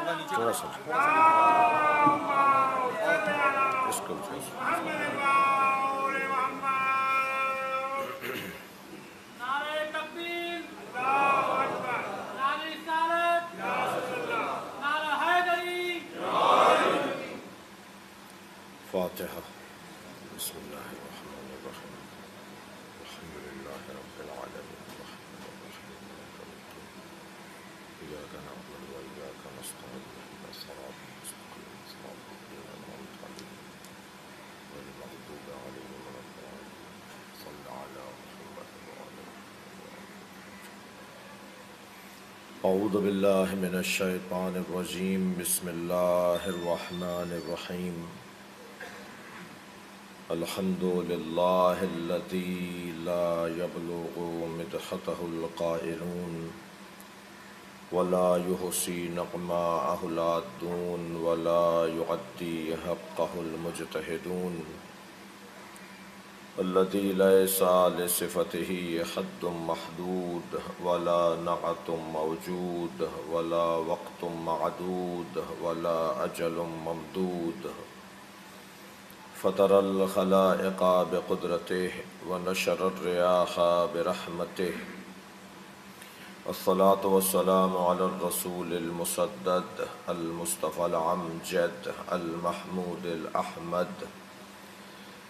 تھوڑا سا اس کو فاتحہ بسم اللہ الرحمن الرحیم الحمد للہ رب العالمین الرحمن الرحیم مالک یوم الدین ایاک نعبد و ایاک نستعین اهدنا الصراط المستقیم صراط الذین انعمت علیہم غیر المغضوب علیہم ولا الضالین صل علی محمد وعلی اعوذ باللہ من الشیطان الرجیم بسم اللہ الرحمن الرحیم الحمد للہ الذی لا یبلغ مدحته القائلون ولا يحصي نغماءه العادون ولا يعدي حقه المجتهدون الذي ليس لصفته حد محدود ولا نعت موجود ولا وقت معدود ولا أجل ممدود فطر الخلائق بقدرته ونشر الرياح برحمته الصلاة والسلام على الرسول المسدد المصطفى الأمجد المحمود الأحمد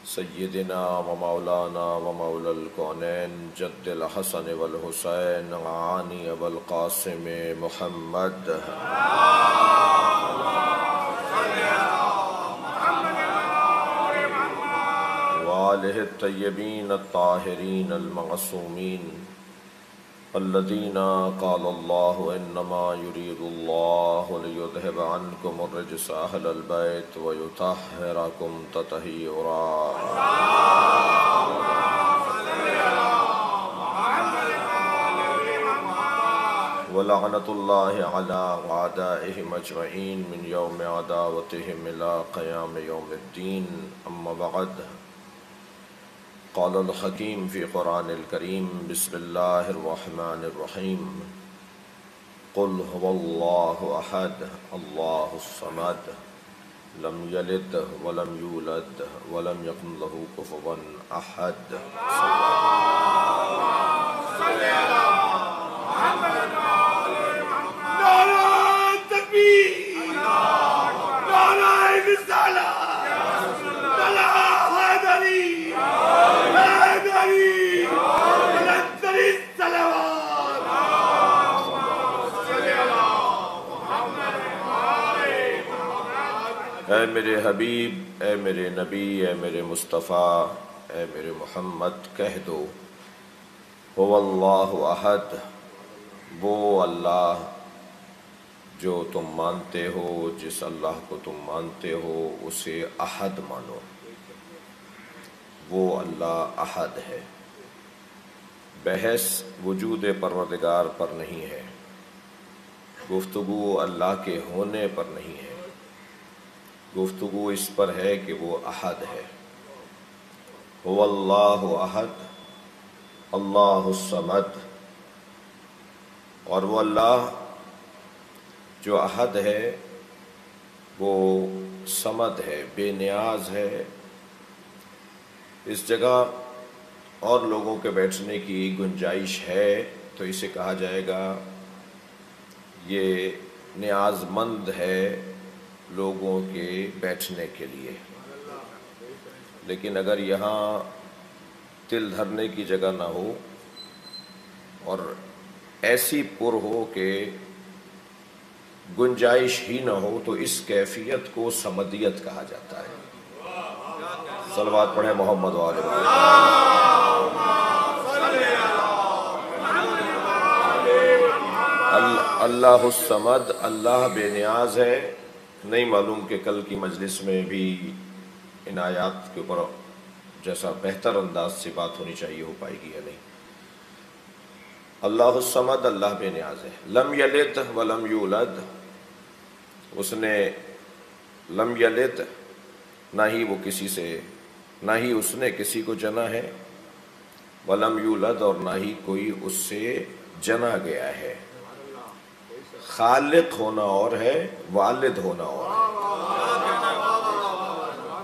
سيدنا ومولانا ومولى الكونين جد الحسن والحسين عاني والقاسم محمد وآله الطيبين الطاهرين المعصومين الذين قال الله إنما يريد الله ليذهب عنكم الرجس أهل البيت ويطهركم تطهيرا ولعنة الله على أعدائهم أجمعين من يوم عداوتهم إلى قيام يوم الدين أما بعد قال الحكيم في قرآن الكريم بسم الله الرحمن الرحيم قل هو الله أحد الله الصمد لم يلد ولم يولد ولم يكن له كفوا أحد صل على محمد نعرہ تکبیر نعرہ رسالت نعرہ حیدری اے میرے حبیب، اے میرے نبی، اے میرے مصطفیٰ، اے میرے محمد کہہ دو هو اللہ احد، وہ اللہ جو تم مانتے ہو، جس اللہ کو تم مانتے ہو اسے احد مانو، وہ اللہ احد ہے۔ بحث وجود پروردگار پر نہیں ہے، گفتگو اللہ کے ہونے پر نہیں ہے، گفتگو اس پر ہے کہ وہ احد ہے۔ هو اللہ احد اللہ الصمد، اور وہ اللہ جو احد ہے وہ صمد ہے، بے نیاز ہے۔ اس جگہ اور لوگوں کے بیٹھنے کی گنجائش ہے تو اسے کہا جائے گا یہ نیاز مند ہے لوگوں کے بیٹھنے کے لیے، لیکن اگر یہاں تل دھرنے کی جگہ نہ ہو اور ایسی پر ہو کہ گنجائش ہی نہ ہو تو اس کیفیت کو صمدیت کہا جاتا ہے۔ صلوات پڑھیں محمد وآلہ اللہ الصمد، اللہ بے نیاز ہے۔ نہیں معلوم کہ کل کی مجلس میں بھی ان آیات کے اوپر جیسا بہتر انداز سے بات ہونی چاہیے ہو پائے گی یا نہیں۔ اللہ الصمد، اللہ بے نیاز ہے۔ لم یلد ولم یولد، اس نے لم یلد، نہ ہی وہ کسی سے، نہ ہی اس نے کسی کو جنا ہے، ولم یولد، اور نہ ہی کوئی اس سے جنا گیا ہے۔ خالق ہونا اور ہے، والد ہونا اور ہے۔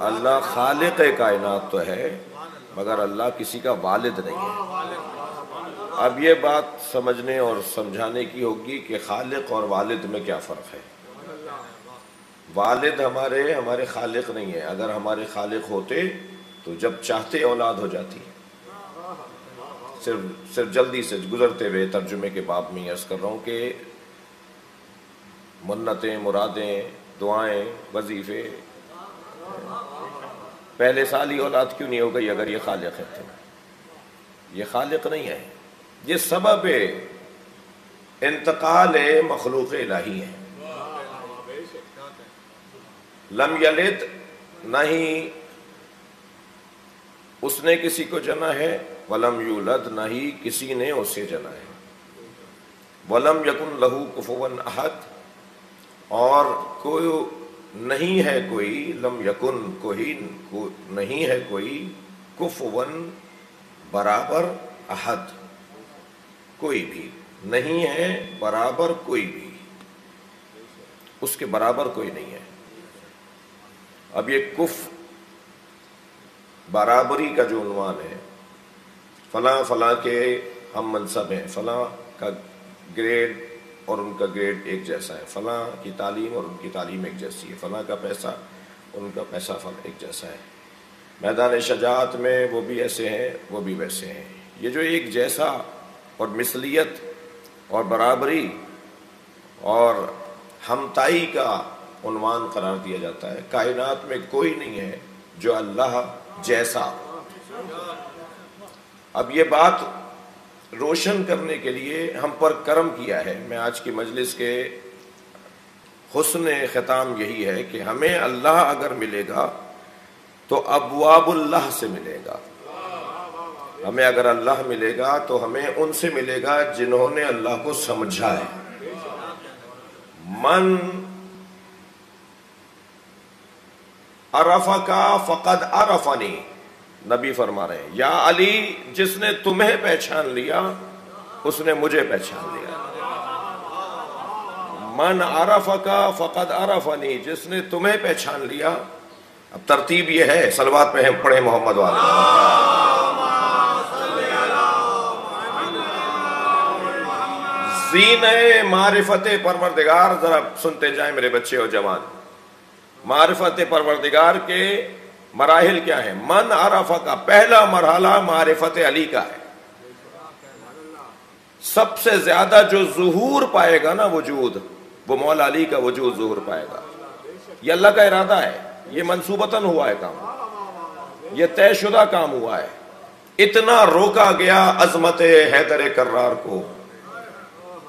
اللہ خالق کائنات تو ہے مگر اللہ کسی کا والد نہیں ہے۔ اب یہ بات سمجھنے اور سمجھانے کی ہوگی کہ خالق اور والد میں کیا فرق ہے۔ والد ہمارے خالق نہیں ہے، اگر ہمارے خالق ہوتے تو جب چاہتے اولاد ہو جاتی۔ صرف جلدی سے گزرتے ہوئے ترجمے کے باب میں عرض کر رہا ہوں کہ منتیں، مرادیں، دعائیں، وظیفے، پہلے سال ہی اولاد کیوں نہیں ہو گئی اگر یہ خالق ہے تو؟ یہ خالق نہیں ہے، یہ سبب انتقال مخلوق الہی ہے۔ لم یلد، نہ ہی اس نے کسی کو جنا ہے، ولم یولد، نہ ہی کسی نے اسے جنا ہے، ولم یکن لہو کفوا احد، اور کوئی نہیں ہے کوئی، لم یکن کوئی نہیں ہے کوئی، کفوا برابر، احد کوئی بھی نہیں ہے، برابر کوئی بھی، اس کے برابر کوئی نہیں ہے۔ اب یہ کف برابری کا جو عنوان ہے، فلاں فلاں کے ہم منصب ہیں، فلاں کا گریڈ اور ان کا گریڈ ایک جیسا ہے، فلاں کی تعلیم اور ان کی تعلیم ایک جیسی ہے، فلاں کا پیسہ ان کا پیسہ ایک جیسا ہے، میدان شجاعت میں وہ بھی ایسے ہیں وہ بھی ویسے ہیں۔ یہ جو ایک جیسا اور مثلیت اور برابری اور ہمتائی کا عنوان قرار دیا جاتا ہے، کائنات میں کوئی نہیں ہے جو اللہ جیسا۔ اب یہ بات روشن کرنے کے لیے ہم پر کرم کیا ہے، میں آج کی مجلس کے حسن ختام یہی ہے کہ ہمیں اللہ اگر ملے گا تو ابواب اللہ سے ملے گا۔ ہمیں اگر اللہ ملے گا تو ہمیں ان سے ملے گا جنہوں نے اللہ کو سمجھا ہے۔ من عرفک فقد عرفنی، نبی فرما رہے ہیں یا علی جس نے تمہیں پہچان لیا اس نے مجھے پہچان لیا۔ من عرفک فقد عرفنی، جس نے تمہیں پہچان لیا۔ اب ترتیب یہ ہے، صلوات پہ پڑھیں محمد والے۔ زینہ معرفت پروردگار، ذرا سنتے جائیں میرے بچے اور جوان، معرفت پروردگار کے مراحل کیا ہیں؟ من عرفہ کا پہلا مرحلہ معرفت علی کا ہے۔ سب سے زیادہ جو ظہور پائے گا نا وجود، وہ مولا علی کا وجود ظہور پائے گا۔ یہ اللہ کا ارادہ ہے، یہ منصوبتاً ہوا ہے کام، یہ طے شدہ کام ہوا ہے۔ اتنا روکا گیا عظمت حیدر کرار کو،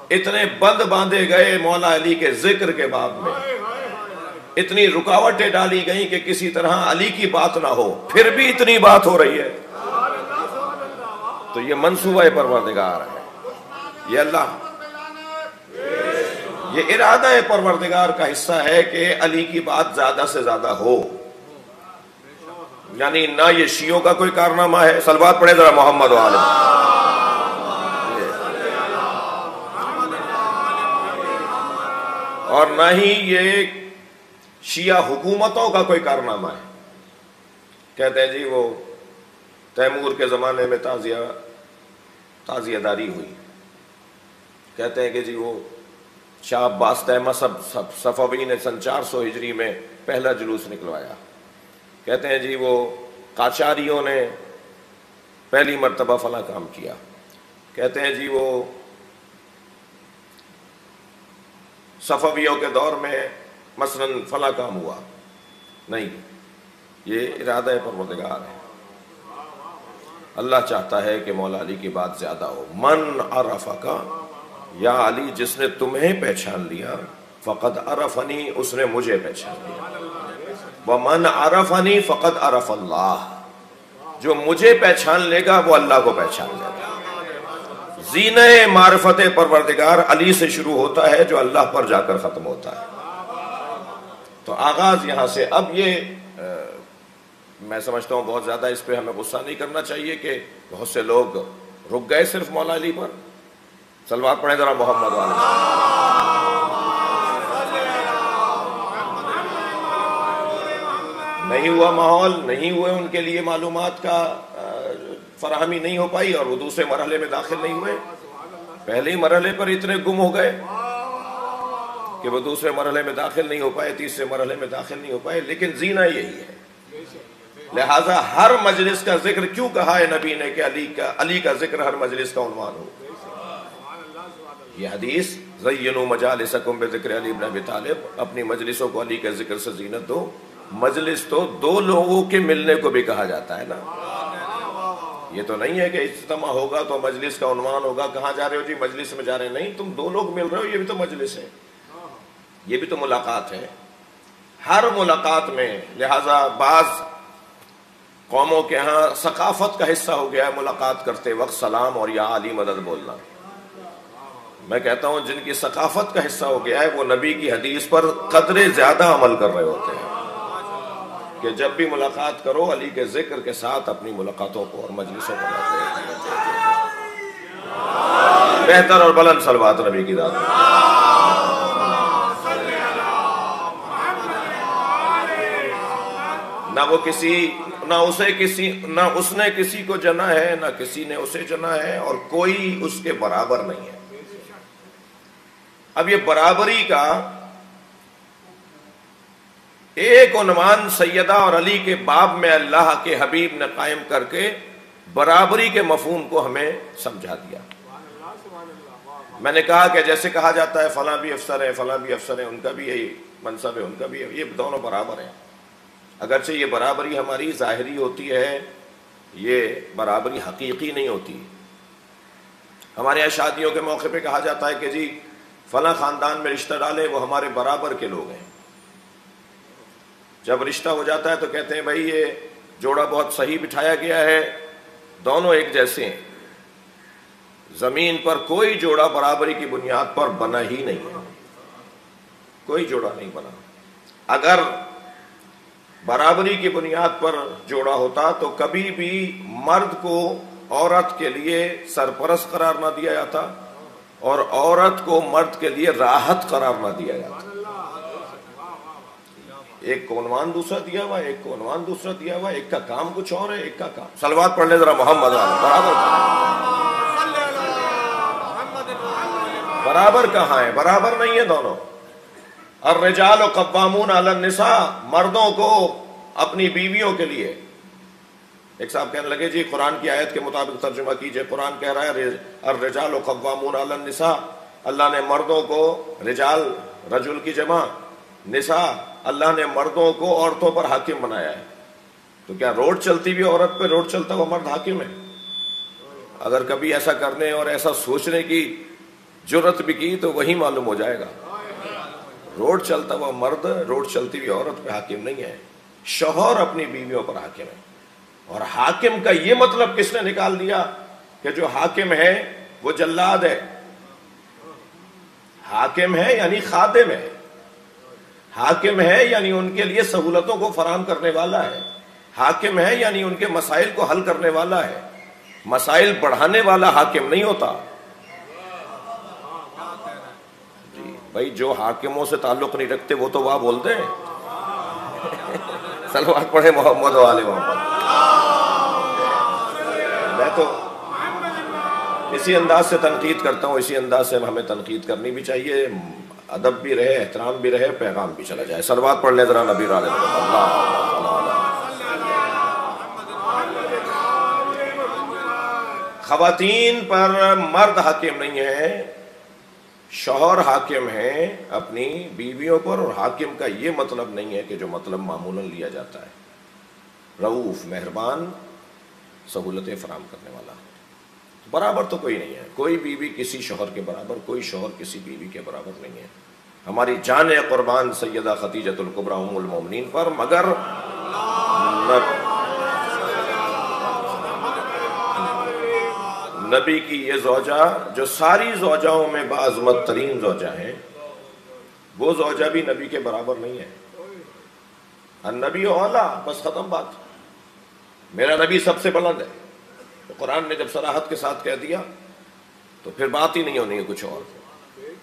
اتنے بند باندھے گئے مولا علی کے ذکر کے باب میں، اتنی رکاوٹیں ڈالی گئیں کہ کسی طرح علی کی بات نہ ہو، پھر بھی اتنی بات ہو رہی ہے۔ تو یہ منصوبہ پروردگار ہے، یہ اللہ، یہ ارادہ پروردگار کا حصہ ہے کہ علی کی بات زیادہ سے زیادہ ہو۔ یعنی نہ یہ شیعوں کا کوئی کارنامہ ہے، صلوات پڑھے ذرا محمد والے، اور نہ ہی یہ شیعہ حکومتوں کا کوئی کارنامہ ہے۔ کہتے ہیں جی وہ تیمور کے زمانے میں تعزیہ داری ہوئی، کہتے ہیں کہ جی وہ شاہ عباس تیمہ صفوی نے سن 400 ہجری میں پہلا جلوس نکلوایا، کہتے ہیں جی وہ قاچاریوں نے پہلی مرتبہ فلاں کام کیا، کہتے ہیں جی وہ صفویوں کے دور میں مثلا فلاں کام ہوا۔ نہیں، یہ ارادہ پروردگار ہے۔ اللہ چاہتا ہے کہ مولا علی کی بات زیادہ ہو۔ من عرفک، یا علی جس نے تمہیں پہچان لیا، فقد عرفنی اس نے مجھے پہچان لیا، ومن عرفنی فقد عرف اللہ، جو مجھے پہچان لے گا وہ اللہ کو پہچان لے گا۔ زینہ معرفت پروردگار علی سے شروع ہوتا ہے جو اللہ پر جا کر ختم ہوتا ہے۔ تو آغاز یہاں سے۔ اب یہ میں سمجھتا ہوں بہت زیادہ اس پہ ہمیں غصہ نہیں کرنا چاہیے کہ بہت سے لوگ رک گئے صرف مولا علی پر۔ صلوات پڑھیں ذرا محمد والے۔ نہیں ہوا ماحول، نہیں ہوئے ان کے لیے معلومات کا فراہمی نہیں ہو پائی، اور وہ دوسرے مرحلے میں داخل نہیں ہوئے، پہلے ہی مرحلے پر اتنے گم ہو گئے کہ وہ دوسرے مرحلے میں داخل نہیں ہو پائے، تیسرے مرحلے میں داخل نہیں ہو پائے۔ لیکن زینہ یہی ہے، لہٰذا ہر مجلس کا ذکر کیوں کہا ہے نبی نے کہ علی کا ذکر ہر مجلس کا عنوان ہو۔ یہ حدیث زینوا مجالسکم بذکر علی بن ابی طالب، اپنی مجلسوں کو علی کے ذکر سے زینت دو۔ مجلس تو دو لوگوں کے ملنے کو بھی کہا جاتا ہے نا، یہ تو نہیں ہے کہ اجتماع ہوگا تو مجلس کا عنوان ہوگا کہاں جا رہے ہو جی مجلس میں جا رہے ہیں، نہیں، تم دو لوگ مل رہے ہو، یہ بھی تو مجلس ہے، یہ بھی تو ملاقات ہے، ہر ملاقات میں۔ لہٰذا بعض قوموں کے ہاں ثقافت کا حصہ ہو گیا ہے ملاقات کرتے وقت سلام اور یا علی مدد بولنا۔ میں کہتا ہوں جن کی ثقافت کا حصہ ہو گیا ہے وہ نبی کی حدیث پر قدرے زیادہ عمل کر رہے ہوتے ہیں کہ جب بھی ملاقات کرو علی کے ذکر کے ساتھ اپنی ملاقاتوں کو اور مجلسوں کو بہتر اور بلند صلوات نبی کی ذات میں۔ نہ اس نے کسی کو جنا ہے، نہ کسی نے اسے جنا ہے، اور کوئی اس کے برابر نہیں ہے۔ اب یہ برابری کا ایک عنوان سیدہ اور علی کے باب میں اللہ کے حبیب نے قائم کر کے برابری کے مفہوم کو ہمیں سمجھا دیا۔ میں نے کہا کہ جیسے کہا جاتا ہے فلاں بھی افسر ہے، فلاں بھی افسر ہے، ان کا بھی یہی منصب ہے، ان کا بھی یہ دونوں برابر ہیں، اگرچہ یہ برابری ہماری ظاہری ہوتی ہے، یہ برابری حقیقی نہیں ہوتی۔ ہمارے یہاں شادیوں کے موقع پہ کہا جاتا ہے کہ جی فلاں خاندان میں رشتہ ڈالے، وہ ہمارے برابر کے لوگ ہیں۔ جب رشتہ ہو جاتا ہے تو کہتے ہیں بھائی یہ جوڑا بہت صحیح بٹھایا گیا ہے، دونوں ایک جیسے ہیں۔ زمین پر کوئی جوڑا برابری کی بنیاد پر بنا ہی نہیں ہے، کوئی جوڑا نہیں بنا۔ اگر برابری کی بنیاد پر جوڑا ہوتا تو کبھی بھی مرد کو عورت کے لیے سرپرست قرار نہ دیا جاتا اور عورت کو مرد کے لیے راحت قرار نہ دیا جاتا۔ ایک کو عنوان دوسرا دیا ہوا، ایک کو عنوان دوسرا دیا ہوا، ایک کا کام کچھ اور ہے، ایک کا کام۔ صلوات پڑھ لیں ذرا محمد برابر کہاں ہے؟ برابر نہیں ہے دونوں۔ الرجال قوامون علی النساء، مردوں کو اپنی بیویوں کے لیے۔ ایک صاحب کہنے لگے جی قرآن کی آیت کے مطابق ترجمہ کیجئے، قرآن کہہ رہا ہے الرجال قوامون علی النساء، اللہ نے مردوں کو، رجال رجل کی جمع، نساء اللہ نے مردوں کو عورتوں پر حاکم بنایا ہے۔ تو کیا روڈ چلتی ہوئی عورت پہ روڈ چلتا ہوا مرد حاکم ہے؟ اگر کبھی ایسا کرنے اور ایسا سوچنے کی جرت بھی کی تو وہی معلوم ہو جائے گا۔ روڈ چلتا ہوا مرد روڈ چلتی ہوئی عورت پہ حاکم نہیں ہے، شوہر اپنی بیویوں پر حاکم ہے۔ اور حاکم کا یہ مطلب کس نے نکال دیا کہ جو حاکم ہے وہ جلاد ہے؟ حاکم ہے یعنی خادم ہے، حاکم ہے یعنی ان کے لیے سہولتوں کو فراہم کرنے والا ہے، حاکم ہے یعنی ان کے مسائل کو حل کرنے والا ہے، مسائل بڑھانے والا حاکم نہیں ہوتا۔ جی بھائی جو حاکموں سے تعلق نہیں رکھتے وہ تو واہ بولتے ہیں۔ صلوات پڑھے محمد و آل محمد۔ میں تو اسی انداز سے تنقید کرتا ہوں، اسی انداز سے ہمیں تنقید کرنی بھی چاہیے، ادب بھی رہے، احترام بھی رہے، پیغام بھی چلا جائے۔ صلوات پڑھ لیں ذرا نبی علیہ خواتین پر مرد حاکم نہیں ہے، شوہر حاکم ہیں اپنی بیویوں پر، اور حاکم کا یہ مطلب نہیں ہے کہ جو مطلب معمولاً لیا جاتا ہے، رؤوف، مہربان، سہولتیں فراہم کرنے والا۔ برابر تو کوئی نہیں ہے، کوئی بیوی کسی شوہر کے برابر، کوئی شوہر کسی بیوی کے برابر نہیں ہے۔ ہماری جان قربان سیدہ خدیجۃ الکبریٰ ام المومنین پر، مگر نبی کی یہ زوجہ جو ساری زوجاؤں میں باعظمت ترین زوجہ ہیں، وہ زوجہ بھی نبی کے برابر نہیں ہے۔ النبی اعلیٰ، بس ختم بات، میرا نبی سب سے بلند ہے۔ تو قرآن نے جب صراحت کے ساتھ کہہ دیا تو پھر بات ہی نہیں ہونی ہے کچھ اور۔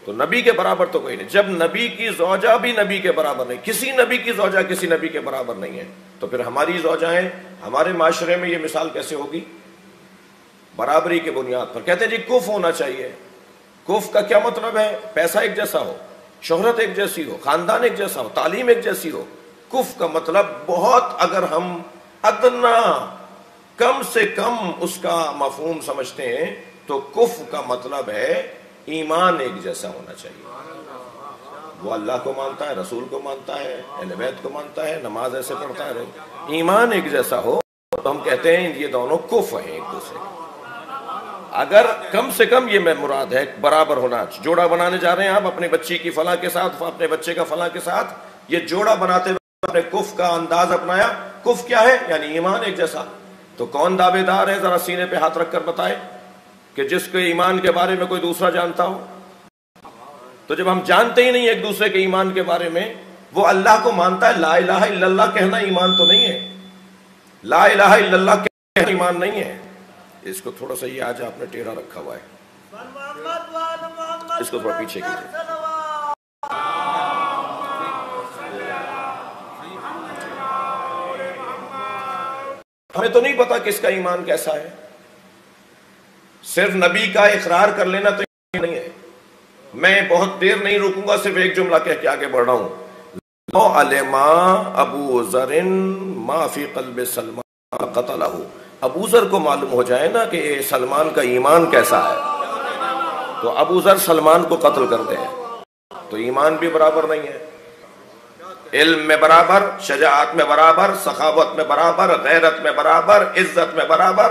تو نبی کے برابر تو کوئی نہیں، جب نبی کی زوجہ بھی نبی کے برابر نہیں، کسی نبی کی زوجہ کسی نبی کے برابر نہیں ہے، تو پھر ہماری زوجائیں ہمارے معاشرے میں یہ مثال کیسے ہوگی؟ برابری کی بنیاد پر کہتے ہیں جی کف ہونا چاہیے. کف کا کیا مطلب ہے؟ پیسہ ایک جیسا ہو، شہرت ایک جیسی ہو، خاندان ایک جیسا ہو، تعلیم ایک جیسی ہو. کف کا مطلب بہت اگر ہم ادنا کم سے کم اس کا مفہوم سمجھتے ہیں تو کف کا مطلب ہے ایمان ایک جیسا ہونا چاہیے. وہ اللہ کو مانتا ہے، رسول کو مانتا ہے، اہل بیت کو مانتا ہے، نماز ایسے پڑھتا ہے، ایمان ایک جیسا ہو تو ہم کہتے ہیں یہ دونوں کف ہیں ایک دوسرے کے. اگر کم سے کم یہ میں مراد ہے برابر ہونا. جوڑا بنانے جا رہے ہیں آپ اپنے بچی کی فلاں کے ساتھ، اپنے بچے کا فلاں کے ساتھ، یہ جوڑا بناتے ہوئے اپنے کف کا انداز اپنایا. کف کیا ہے؟ یعنی ایمان ایک جیسا. تو کون دعوے دار ہے ذرا سینے پہ ہاتھ رکھ کر بتائے کہ جس کے ایمان کے بارے میں کوئی دوسرا جانتا ہو؟ تو جب ہم جانتے ہی نہیں ایک دوسرے کے ایمان کے بارے میں، وہ اللہ کو مانتا ہے. لا الہ الا اللہ کہنا ایمان تو نہیں ہے. لا الہ الا اللہ کہنا ایمان نہیں ہے. اس کو تھوڑا سا یہ آج آپ نے ٹیڑھا رکھا ہوا ہے، اس کو تھوڑا پیچھے کیجئے. ہمیں تو نہیں پتا کس کا ایمان کیسا ہے. صرف نبی کا اقرار کر لینا تو نہیں ہے. میں بہت دیر نہیں رکوں گا، صرف ایک جملہ کہہ کے آگے بڑھ رہا ہوں. لو علم ابو ذر ما فی قلب سلمان قتلہ. ابو ذر کو معلوم ہو جائے نا کہ سلمان کا ایمان کیسا ہے تو ابو ذر سلمان کو قتل کر دے. تو ایمان بھی برابر نہیں ہے. علم میں برابر، شجاعت میں برابر، سخاوت میں برابر، غیرت میں برابر، عزت میں برابر.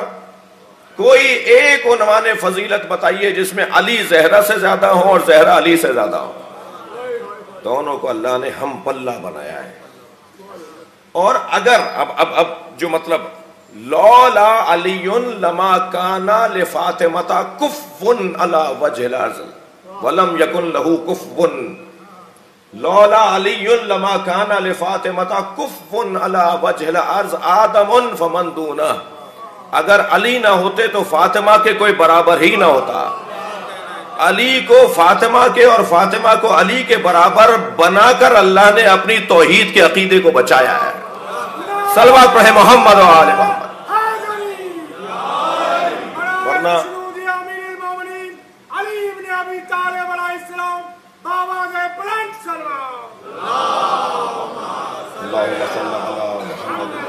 کوئی ایک عنوان فضیلت بتائیے جس میں علی زہرا سے زیادہ ہو اور زہرا علی سے زیادہ ہو. دونوں کو اللہ نے ہم پلہ بنایا ہے. اور اگر اب جو مطلب لولا علی لما کانا لفاطمہ کفن علی وجہ الارض ولم یکن لہو کفن. لولا علی لما کانا لفاطمہ کفن علی وجہ الارض آدم فمن دونہ. اگر علی نہ ہوتے تو فاطمہ کے کوئی برابر ہی نہ ہوتا. علی کو فاطمہ کے اور فاطمہ کو علی کے برابر بنا کر اللہ نے اپنی توحید کے عقیدے کو بچایا ہے. صلوات پڑھے محمد و آل محمد. ورنہ اللہم صلی علی محمد.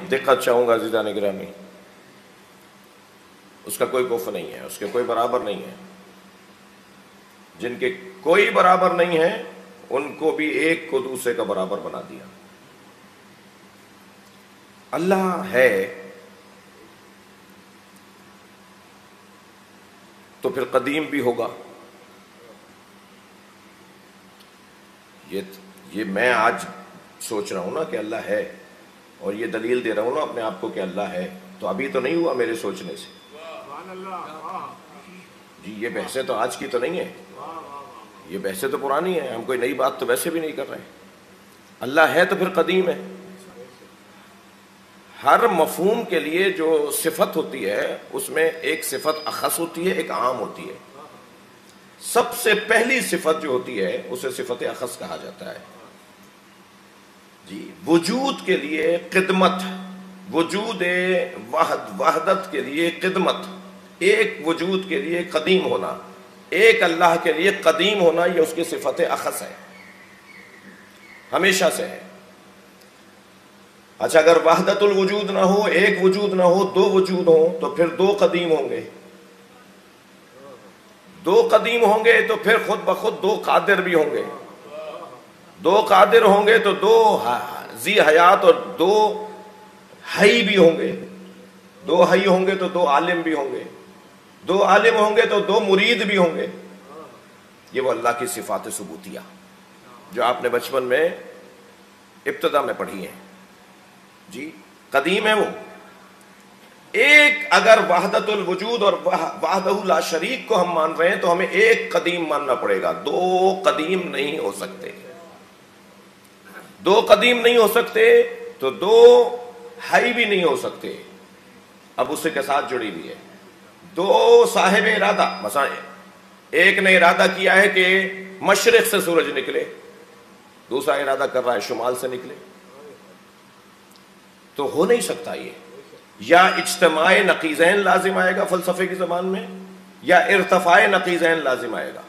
دقت چاہوں گا عزیزان گرامی، اس کا کوئی کف نہیں ہے، اس کے کوئی برابر نہیں ہے. جن کے کوئی برابر نہیں ہے ان کو بھی ایک کو دوسرے کا برابر بنا دیا. اللہ ہے تو پھر قدیم بھی ہوگا. یہ میں آج سوچ رہا ہوں نا کہ اللہ ہے اور یہ دلیل دے رہا ہوں نا اپنے آپ کو کہ اللہ ہے، تو ابھی تو نہیں ہوا میرے سوچنے سے. جی یہ بحثیں تو آج کی تو نہیں ہے، یہ بحثیں تو پرانی ہیں. ہم کوئی نئی بات تو ویسے بھی نہیں کر رہے. اللہ ہے تو پھر قدیم ہے. ہر مفہوم کے لیے جو صفت ہوتی ہے اس میں ایک صفت اخص ہوتی ہے، ایک عام ہوتی ہے. سب سے پہلی صفت جو ہوتی ہے اسے صفت اخص کہا جاتا ہے. جی وجود کے لیے خدمت، وجود وحدت کے لیے خدمت، ایک وجود کے لیے قدیم ہونا، ایک اللہ کے لیے قدیم ہونا، یہ اس کی صفت اخص ہے، ہمیشہ سے ہے. اچھا اگر وحدت الوجود نہ ہو، ایک وجود نہ ہو، دو وجود ہوں تو پھر دو قدیم ہوں گے. دو قدیم ہوں گے تو پھر خود بخود دو قادر بھی ہوں گے. دو قادر ہوں گے تو دو ذی حیات اور دو حی بھی ہوں گے. دو حی ہوں گے تو دو عالم بھی ہوں گے. دو عالم ہوں گے تو دو مرید بھی ہوں گے. یہ وہ اللہ کی صفات ثبوتیہ جو آپ نے بچپن میں ابتدا میں پڑھی ہیں. جی قدیم ہے وہ. ایک اگر وحدت الوجود اور وحدہ لا شریک کو ہم مان رہے ہیں تو ہمیں ایک قدیم ماننا پڑے گا. دو قدیم نہیں ہو سکتے. دو قدیم نہیں ہو سکتے تو دو حی بھی نہیں ہو سکتے، اب اس کے ساتھ جڑی ہوئی ہے۔ دو صاحب ارادہ، مثلا ایک نے ارادہ کیا ہے کہ مشرق سے سورج نکلے، دوسرا ارادہ کر رہا ہے شمال سے نکلے، تو ہو نہیں سکتا یہ۔ یا اجتماع نقیضین لازم آئے گا فلسفے کی زبان میں، یا ارتفاع نقیضین لازم آئے گا،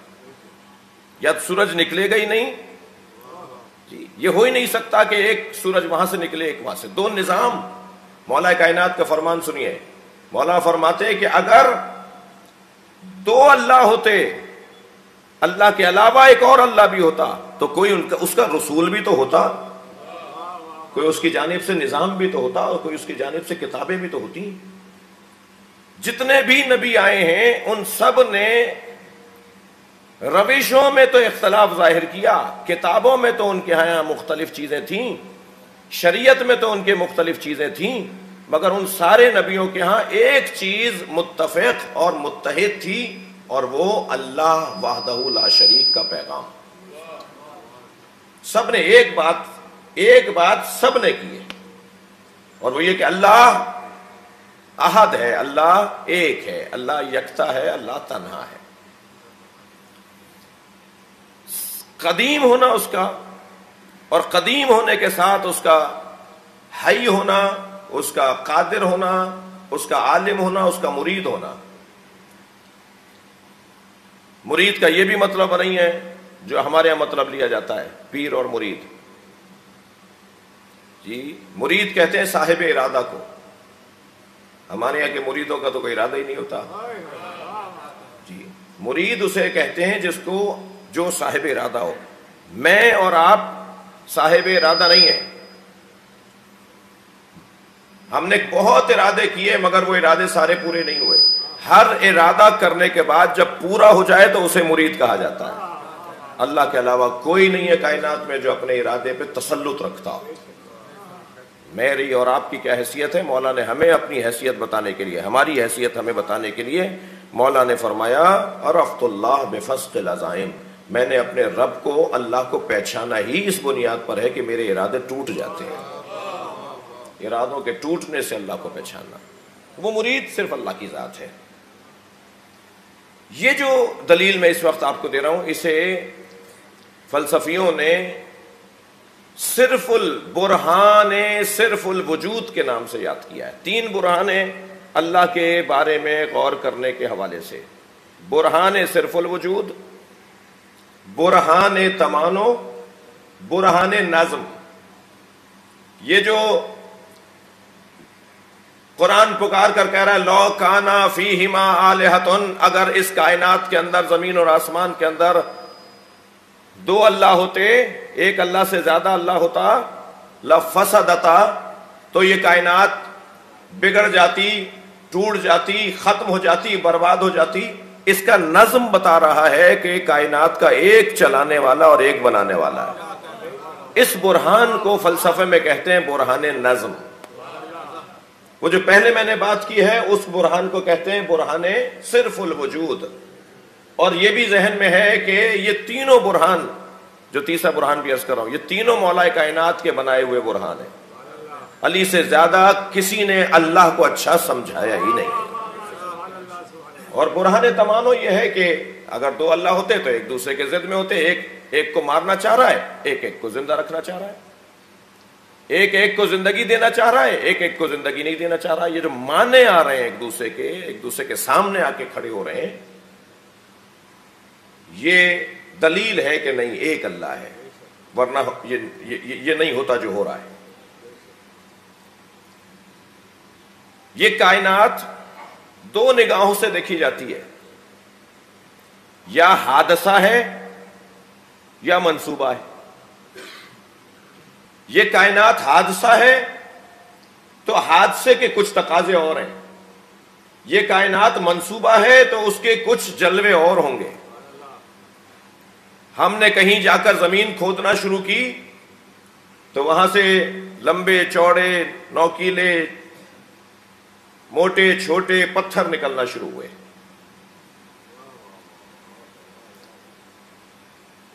یا سورج نکلے گا ہی نہیں جی، یہ ہو ہی نہیں سکتا کہ ایک سورج وہاں سے نکلے ایک وہاں سے، دو نظام۔ مولا کائنات کا فرمان سنیے، مولا فرماتے ہیں کہ اگر دو اللہ ہوتے، اللہ کے علاوہ ایک اور اللہ بھی ہوتا تو کوئی اس کا رسول بھی تو ہوتا، کوئی اس کی جانب سے نظام بھی تو ہوتا، اور کوئی اس کی جانب سے کتابیں بھی تو ہوتی۔ جتنے بھی نبی آئے ہیں ان سب نے روشوں میں تو اختلاف ظاہر کیا، کتابوں میں تو ان کے ہاں مختلف چیزیں تھیں، شریعت میں تو ان کے مختلف چیزیں تھیں، مگر ان سارے نبیوں کے ہاں ایک چیز متفق اور متحد تھی، اور وہ اللہ وحدہ لا شریک کا پیغام۔ سب نے ایک بات سب نے کی ہے، اور وہ یہ کہ اللہ احد ہے، اللہ ایک ہے، اللہ یکتا ہے، اللہ تنہا ہے۔ قدیم ہونا اس کا، اور قدیم ہونے کے ساتھ اس کا حی ہونا، اس کا قادر ہونا، اس کا عالم ہونا، اس کا مرید ہونا۔ مرید کا یہ بھی مطلب نہیں ہے جو ہمارے یہاں مطلب لیا جاتا ہے پیر اور مرید جی، مرید کہتے ہیں صاحب ارادہ کو، ہمارے یہاں کے مریدوں کا تو کوئی ارادہ ہی نہیں ہوتا جی، مرید اسے کہتے ہیں جس کو جو صاحب ارادہ ہو۔ میں اور آپ صاحب ارادہ نہیں ہیں، ہم نے بہت ارادے کیے مگر وہ ارادے سارے پورے نہیں ہوئے۔ ہر ارادہ کرنے کے بعد جب پورا ہو جائے تو اسے مرید کہا جاتا ہے۔ اللہ کے علاوہ کوئی نہیں ہے کائنات میں جو اپنے ارادے پہ تسلط رکھتا ہو۔ میری اور آپ کی کیا حیثیت ہے؟ مولا نے ہمیں اپنی حیثیت بتانے کے لیے، ہماری حیثیت ہمیں بتانے کے لیے مولا نے فرمایا عرفت اللہ بفسق العزائم، میں نے اپنے رب کو، اللہ کو پہچانا ہی اس بنیاد پر ہے کہ میرے ارادے ٹوٹ جاتے ہیں، ارادوں کے ٹوٹنے سے اللہ کو پہچاننا۔ وہ مرید صرف اللہ کی ذات ہے۔ یہ جو دلیل میں اس وقت آپ کو دے رہا ہوں، اسے فلسفیوں نے صرف البرہان صرف الوجود کے نام سے یاد کیا ہے۔ تین برہان اللہ کے بارے میں غور کرنے کے حوالے سے، برہان صرف الوجود، برہان تمانو، برہان نظم۔ یہ جو قرآن پکار کر کہہ رہا ہے لو کانا فیہما آلہۃ، اگر اس کائنات کے اندر، زمین اور آسمان کے اندر دو اللہ ہوتے، ایک اللہ سے زیادہ اللہ ہوتا، لفسدتا، تو یہ کائنات بگڑ جاتی، ٹوٹ جاتی، ختم ہو جاتی، برباد ہو جاتی۔ اس کا نظم بتا رہا ہے کہ کائنات کا ایک چلانے والا اور ایک بنانے والا ہے۔ اس برہان کو فلسفے میں کہتے ہیں برہان نظم۔ وہ جو پہلے میں نے بات کی ہے اس برہان کو کہتے ہیں برہان صرف الوجود۔ اور یہ بھی ذہن میں ہے کہ یہ تینوں برہان، جو تیسرا برہان بھی عرض کر رہا ہوں، یہ تینوں مولا کائنات کے بنائے ہوئے برہان ہیں۔ علی سے زیادہ کسی نے اللہ کو اچھا سمجھایا ہی نہیں۔ اور برہان تمانو یہ ہے کہ اگر دو اللہ ہوتے تو ایک دوسرے کے ضد میں ہوتے، ایک کو مارنا چاہ رہا ہے، ایک کو زندہ رکھنا چاہ رہا ہے، ایک کو زندگی دینا چاہ رہا ہے، ایک کو زندگی نہیں دینا چاہ رہا ہے۔ یہ جو معنی آ رہے ہیں ایک دوسرے کے سامنے آ کے کھڑے ہو رہے ہیں، یہ دلیل ہے کہ نہیں ایک اللہ ہے، ورنہ یہ نہیں ہوتا جو ہو رہا ہے۔ یہ کائنات دو نگاہوں سے دیکھی جاتی ہے، یا حادثہ ہے یا منصوبہ ہے۔ یہ کائنات حادثہ ہے تو حادثے کے کچھ تقاضے اور ہیں، یہ کائنات منصوبہ ہے تو اس کے کچھ جلوے اور ہوں گے۔ ہم نے کہیں جا کر زمین کھودنا شروع کی تو وہاں سے لمبے چوڑے نوکیلے موٹے چھوٹے پتھر نکلنا شروع ہوئے،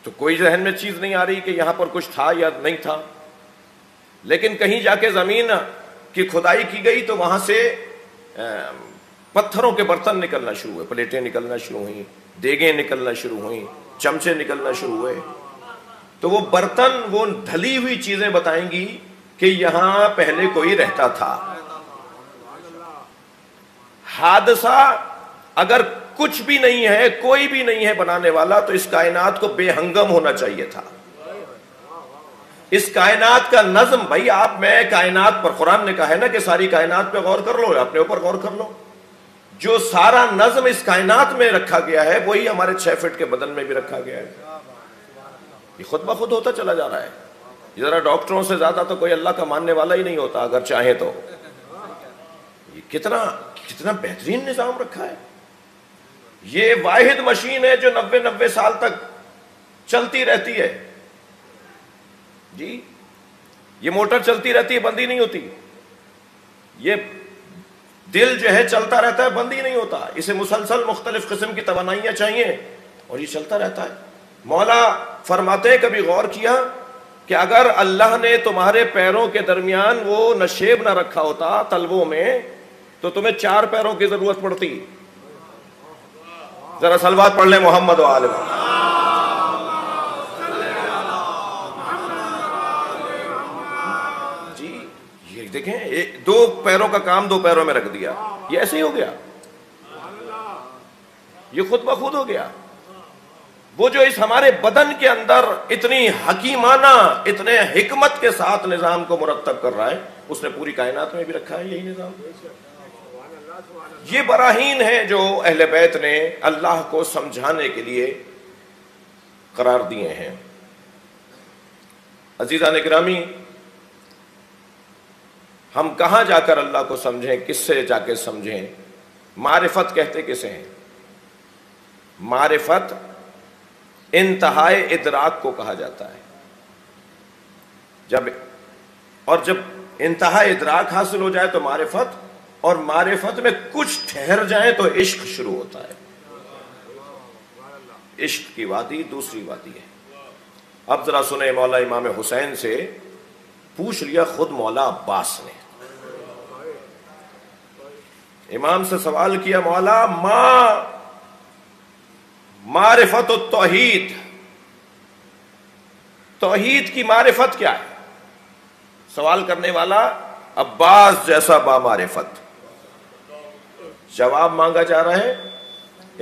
تو کوئی ذہن میں چیز نہیں آ رہی کہ یہاں پر کچھ تھا یا نہیں تھا۔ لیکن کہیں جا کے زمین کی کھدائی کی گئی تو وہاں سے پتھروں کے برتن نکلنا شروع ہوئے، پلیٹیں نکلنا شروع ہوئیں، دیگیں نکلنا شروع ہوئیں، چمچے نکلنا شروع ہوئے. تو وہ برتن، وہ ڈھلی ہوئی چیزیں بتائیں گی کہ یہاں پہلے کوئی رہتا تھا. حادثہ اگر کچھ بھی نہیں ہے، کوئی بھی نہیں ہے بنانے والا، تو اس کائنات کو بے ہنگم ہونا چاہیے تھا. اس کائنات کا نظم، بھائی آپ میں کائنات پر، قرآن نے کہا ہے نا کہ ساری کائنات پہ غور کر لو، اپنے اوپر غور کر لو. جو سارا نظم اس کائنات میں رکھا گیا ہے وہی ہمارے 6 فٹ کے بدن میں بھی رکھا گیا ہے. یہ خود بخود ہوتا چلا جا رہا ہے. ذرا ڈاکٹروں سے زیادہ تو کوئی اللہ کا ماننے والا ہی نہیں ہوتا اگر چاہے تو. یہ کتنا بہترین نظام رکھا ہے. یہ واحد مشین ہے جو 90 سال تک چلتی رہتی ہے. جی یہ موٹر چلتی رہتی ہے، بند ہی نہیں ہوتی. یہ دل جو ہے چلتا رہتا ہے، بند ہی نہیں ہوتا. اسے مسلسل مختلف قسم کی توانائیاں چاہیے اور یہ چلتا رہتا ہے. مولا فرماتے ہیں، کبھی غور کیا کہ اگر اللہ نے تمہارے پیروں کے درمیان وہ نشیب نہ رکھا ہوتا تلووں میں تو تمہیں 4 پیروں کی ضرورت پڑتی. ذرا صلوات پڑھ لیں محمد و آل محمد. جی یہ دیکھیں، 2 پیروں کا کام 2 پیروں میں رکھ دیا. یہ ایسے ہی ہو گیا، یہ خود بخود ہو گیا. وہ جو اس ہمارے بدن کے اندر اتنی حکیمانہ، اتنے حکمت کے ساتھ نظام کو مرتب کر رہا ہے، اس نے پوری کائنات میں بھی رکھا ہے یہی نظام. یہ براہین ہیں جو اہل بیت نے اللہ کو سمجھانے کے لیے قرار دیے ہیں. عزیزان گرامی، ہم کہاں جا کر اللہ کو سمجھیں، کس سے جا کے سمجھیں؟ معرفت کہتے کسے ہیں؟ معرفت انتہائے ادراک کو کہا جاتا ہے. جب انتہائی ادراک حاصل ہو جائے تو معرفت، اور معرفت میں کچھ ٹھہر جائیں تو عشق شروع ہوتا ہے. عشق کی وادی دوسری وادی ہے. اب ذرا سنیں، مولا امام حسین سے پوچھ لیا خود مولا عباس نے. امام سے سوال کیا، مولا ما معرفت التوحید، توحید کی معرفت کیا ہے؟ سوال کرنے والا عباس جیسا با معرفت. جواب مانگا جا رہا ہے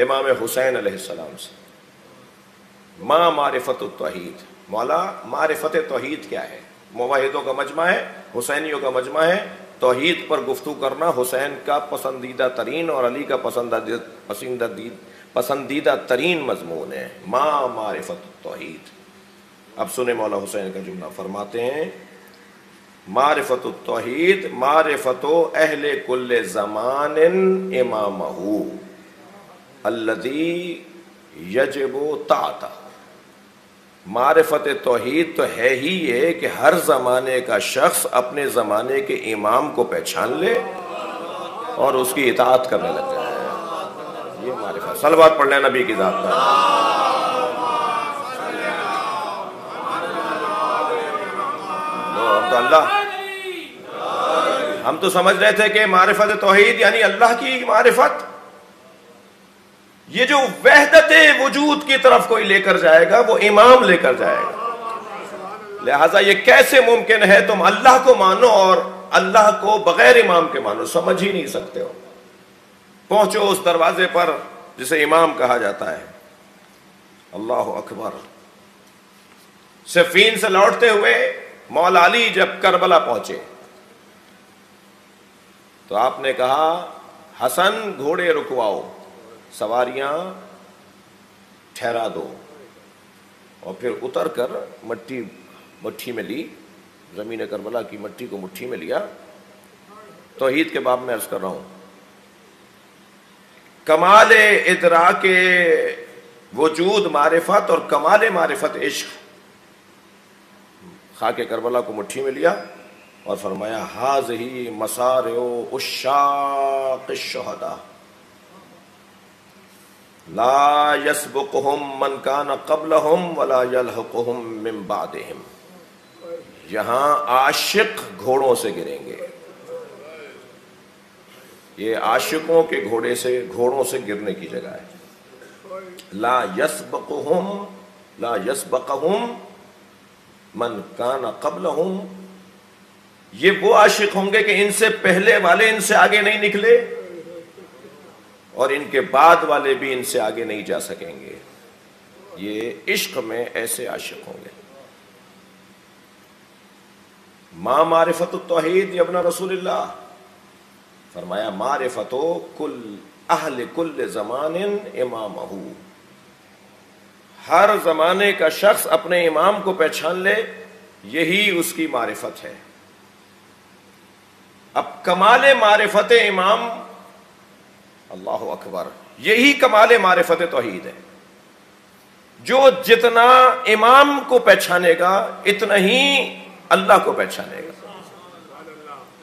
امام حسین علیہ السلام سے. ما معرفت التوحید، مولا معرفت توحید کیا ہے؟ موحدوں کا مجمع ہے، حسینیوں کا مجمع ہے. توحید پر گفتگو کرنا حسین کا پسندیدہ ترین اور علی کا پسندیدہ ترین مضمون ہے. ما معرفت التوحید. اب سنیں مولا حسین کا جملہ، فرماتے ہیں معرفت التوحید معرفت اہل کل زمان امامہ الذی یجب طاعتہ. معرفت توحید تو ہے ہی یہ کہ ہر زمانے کا شخص اپنے زمانے کے امام کو پہچان لے اور اس کی اطاعت کرنے لگ جائے. یہ معرفت. صلوات پڑھ لیں نبی کی ذات پر. ہم تو سمجھ رہے تھے کہ معرفت توحید یعنی اللہ کی معرفت، یہ جو وحدت وجود کی طرف کوئی لے کر جائے گا وہ امام لے کر جائے گا. لہٰذا یہ کیسے ممکن ہے تم اللہ کو مانو اور اللہ کو بغیر امام کے مانو؟ سمجھ ہی نہیں سکتے ہو. پہنچو اس دروازے پر جسے امام کہا جاتا ہے. اللہ اکبر. صفین سے لوٹتے ہوئے مولا علی جب کربلا پہنچے تو آپ نے کہا حسن گھوڑے رکواؤ، سواریاں ٹھہرا دو. اور پھر اتر کر مٹھی میں لی، زمین کربلا کی مٹی کو مٹھی میں لیا. توحید کے باب میں عرض کر رہا ہوں، کمال ادراک وجود معرفت اور کمال معرفت عشق. خاک کربلا کو مٹھی میں لیا اور فرمایا ھذہ مسارع عشاق الشہداء لا یسبقہم من کان قبلہم ولا یلحقہم من بعدہم. یہاں عاشق گھوڑوں سے گریں گے، یہ عاشقوں کے گھوڑوں سے گرنے کی جگہ ہے۔ لا یسبقہم من کان قبلہم، یہ وہ عاشق ہوں گے کہ ان سے پہلے والے ان سے آگے نہیں نکلے اور ان کے بعد والے بھی ان سے آگے نہیں جا سکیں گے۔ یہ عشق میں ایسے عاشق ہوں گے۔ ما معرفت التوحید یا ابن رسول اللہ، فرمایا معرفت کل اہل کل زمان امامہ، ہر زمانے کا شخص اپنے امام کو پہچان لے، یہی اس کی معرفت ہے۔ اب کمال معرفت امام، اللہ اکبر، یہی کمال معرفت توحید ہے۔ جو جتنا امام کو پہچانے گا اتنا ہی اللہ کو پہچانے گا۔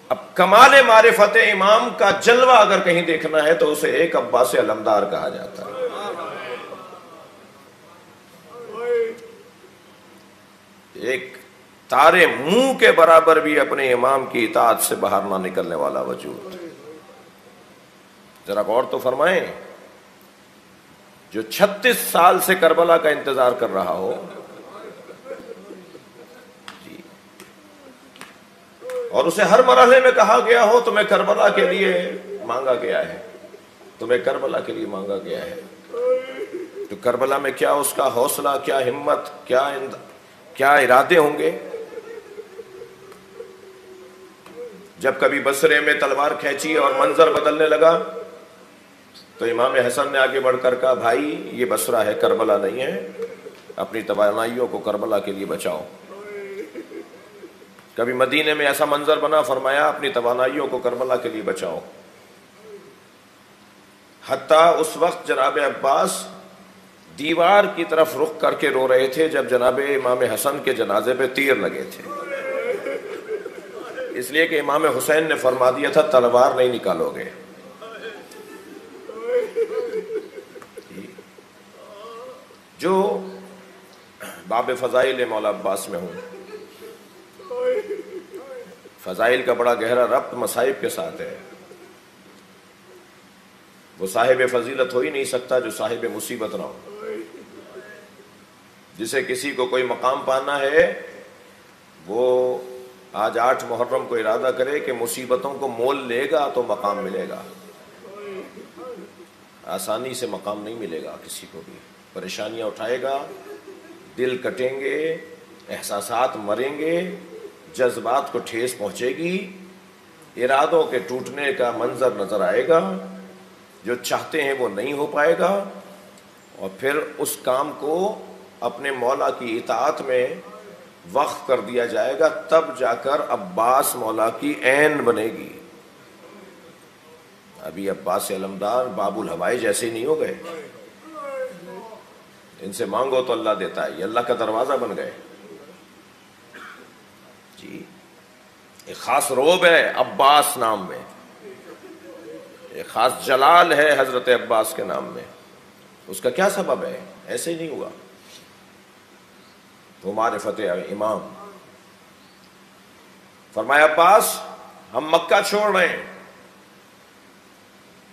اب کمال معرفت امام کا جلوہ اگر کہیں دیکھنا ہے تو اسے ایک عباس علمدار کہا جاتا ہے۔ ایک تارے منہ کے برابر بھی اپنے امام کی اطاعت سے باہر نہ نکلنے والا وجود۔ ذرا غور تو فرمائیں، جو 36 سال سے کربلا کا انتظار کر رہا ہو، جی، اور اسے ہر مرحلے میں کہا گیا ہو تمہیں کربلا کے لیے مانگا گیا ہے، تمہیں کربلا کے لیے مانگا گیا ہے، تو کربلا میں کیا اس کا حوصلہ، کیا ہمت، کیا ارادے ہوں گے۔ جب کبھی بصرے میں تلوار کھینچی اور منظر بدلنے لگا تو امام حسن نے آگے بڑھ کر کہا بھائی یہ بصرہ ہے، کربلا نہیں ہے، اپنی توانائیوں کو کربلا کے لیے بچاؤ۔ کبھی مدینے میں ایسا منظر بنا، فرمایا اپنی توانائیوں کو کربلا کے لیے بچاؤ۔ حتیٰ اس وقت جناب عباس دیوار کی طرف رخ کر کے رو رہے تھے جب جناب امام حسن کے جنازے پہ تیر لگے تھے، اس لیے کہ امام حسین نے فرما دیا تھا تلوار نہیں نکالو گے۔ جو باب فضائل مولا عباس میں ہوں، فضائل کا بڑا گہرا ربط مصائب کے ساتھ ہے۔ وہ صاحب فضیلت ہو ہی نہیں سکتا جو صاحب مصیبت نہ ہو۔ جسے کسی کو کوئی مقام پانا ہے وہ آج 8 محرم کو ارادہ کرے کہ مصیبتوں کو مول لے گا تو مقام ملے گا۔ آسانی سے مقام نہیں ملے گا، کسی کو بھی پریشانیاں اٹھائے گا، دل کٹیں گے، احساسات مریں گے، جذبات کو ٹھیس پہنچے گی، ارادوں کے ٹوٹنے کا منظر نظر آئے گا، جو چاہتے ہیں وہ نہیں ہو پائے گا، اور پھر اس کام کو اپنے مولا کی اطاعت میں وقف کر دیا جائے گا، تب جا کر عباس مولا کی عین بنے گی۔ ابھی عباس علمدار باب الہوائی جیسے ہی نہیں ہو گئے، ان سے مانگو تو اللہ دیتا ہے، یہ اللہ کا دروازہ بن گئے۔ جی، ایک خاص روب ہے عباس نام میں، ایک خاص جلال ہے حضرت عباس کے نام میں۔ اس کا کیا سبب ہے؟ ایسے ہی نہیں ہوا، وہ معرفت امام۔ فرمایا عباس ہم مکہ چھوڑ رہے ہیں،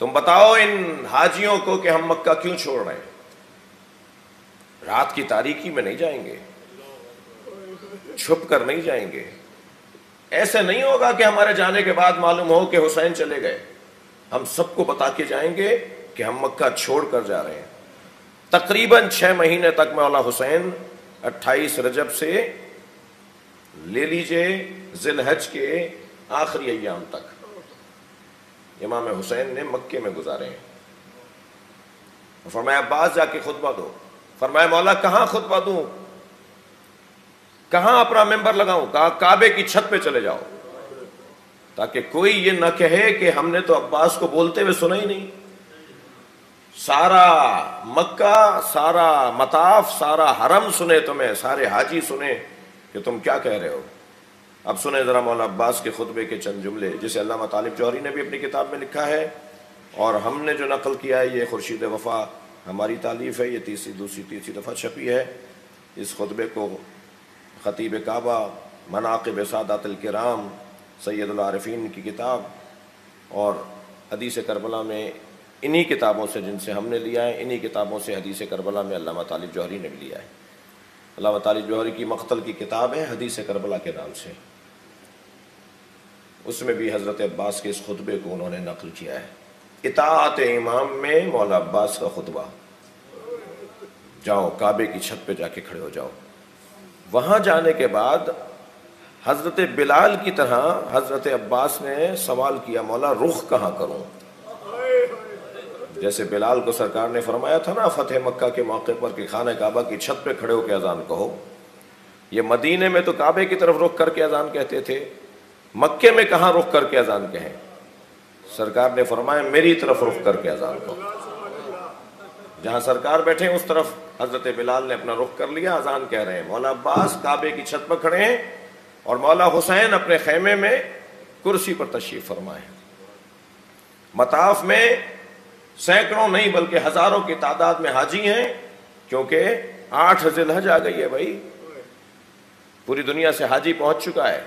تم بتاؤ ان حاجیوں کو کہ ہم مکہ کیوں چھوڑ رہے ہیں؟ رات کی تاریکی میں نہیں جائیں گے، چھپ کر نہیں جائیں گے، ایسے نہیں ہوگا کہ ہمارے جانے کے بعد معلوم ہو کہ حسین چلے گئے۔ ہم سب کو بتا کے جائیں گے کہ ہم مکہ چھوڑ کر جا رہے ہیں۔ تقریباً 6 مہینے تک مولا حسین 28 رجب سے لے لیجئے ذی الحج کے آخری ایام تک امام حسین نے مکے میں گزارے ہیں۔ فرمایا عباس جا کے خطبہ دو۔ فرمایا مولا کہاں خطبہ دوں، کہاں اپنا ممبر لگاؤں؟ کہا کعبے کی چھت پہ چلے جاؤ، تاکہ کوئی یہ نہ کہے کہ ہم نے تو عباس کو بولتے ہوئے سنا ہی نہیں۔ سارا مکہ، سارا مطاف، سارا حرم سنے تمہیں، سارے حاجی سنے کہ تم کیا کہہ رہے ہو۔ اب سنیں ذرا مولا عباس کے خطبے کے چند جملے، جسے علامہ طالب جوہری نے بھی اپنی کتاب میں لکھا ہے، اور ہم نے جو نقل کیا ہے یہ خورشید وفا ہماری تالیف ہے، یہ دوسری دفعہ چھپی ہے۔ اس خطبے کو خطیب کعبہ، مناقب سادات الکرام، سید العارفین کی کتاب اور حدیث کربلا میں انہی کتابوں سے جن سے ہم نے لیا ہے، انہی کتابوں سے حدیث کربلا میں علامہ طالب جوہری نے بھی لیا ہے۔ علامہ طالب جوہری کی مقتل کی کتاب ہے حدیث کربلا کے نام سے، اس میں بھی حضرت عباس کے اس خطبے کو انہوں نے نقل کیا ہے۔ اطاعت امام میں مولا عباس کا خطبہ، جاؤ کعبے کی چھت پہ جا کے کھڑے ہو جاؤ۔ وہاں جانے کے بعد حضرت بلال کی طرح حضرت عباس نے سوال کیا، مولا رخ کہاں کروں؟ جیسے بلال کو سرکار نے فرمایا تھا نا فتح مکہ کے موقع پر کہ خانہ کعبہ کی چھت پہ کھڑے ہو کے اذان کہو، یہ مدینے میں تو کعبے کی طرف رخ کر کے اذان کہتے تھے، مکے میں کہاں رخ کر کے اذان کہیں؟ سرکار نے فرمایا میری طرف رخ کر کے اذان کہو۔ جہاں سرکار بیٹھے ہیں اس طرف حضرت بلال نے اپنا رخ کر لیا، اذان کہہ رہے ہیں۔ مولا عباس کعبے کی چھت پر کھڑے ہیں اور مولا حسین اپنے خیمے میں کرسی پر تشریف فرمائے۔ مطاف میں سینکڑوں نہیں بلکہ ہزاروں کی تعداد میں حاجی ہیں، کیونکہ 8 ذی الحج آ گئی ہے بھائی، پوری دنیا سے حاجی پہنچ چکا ہے۔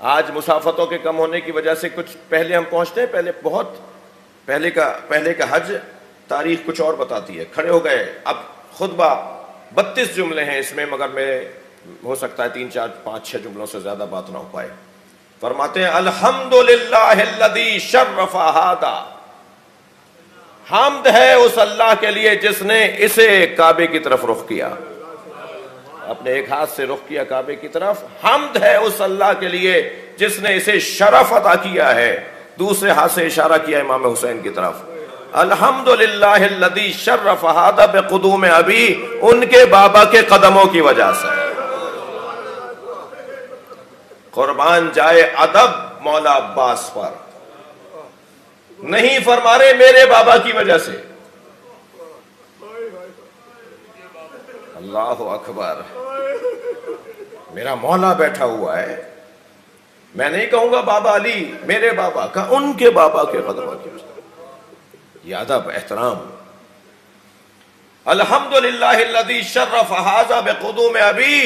آج مسافتوں کے کم ہونے کی وجہ سے کچھ پہلے ہم پہنچتے ہیں، پہلے بہت پہلے کا حج تاریخ کچھ اور بتاتی ہے۔ کھڑے ہو گئے، اب خطبہ 32 جملے ہیں اس میں، مگر میرے ہو سکتا ہے 3 4 5 6 جملوں سے زیادہ بات نہ ہو پائے۔ فرماتے ہیں الحمدللہ الذی شرف ھذا، حمد ہے اس اللہ کے لیے جس نے اسے کعبے کی طرف رخ کیا، اپنے ایک ہاتھ سے رخ کیا کعبے کی طرف۔ حمد ہے اس اللہ کے لیے جس نے اسے شرف عطا کیا ہے، دوسرے ہاتھ سے اشارہ کیا امام حسین کی طرف۔ الحمدللہ الذی شرف ھذا بقدوم ابی، ان کے بابا کے قدموں کی وجہ سے۔ قربان جائے ادب مولا عباس پر، نہیں فرما رہے میرے بابا کی وجہ سے۔ اللہ اکبر، میرا مولا بیٹھا ہوا ہے، میں نہیں کہوں گا بابا علی میرے بابا کا، ان کے بابا کے قدموں کی وجہ سے۔ یہ ادب احترام۔ الحمدللہ الذی شرف ھذا بقدوم ابی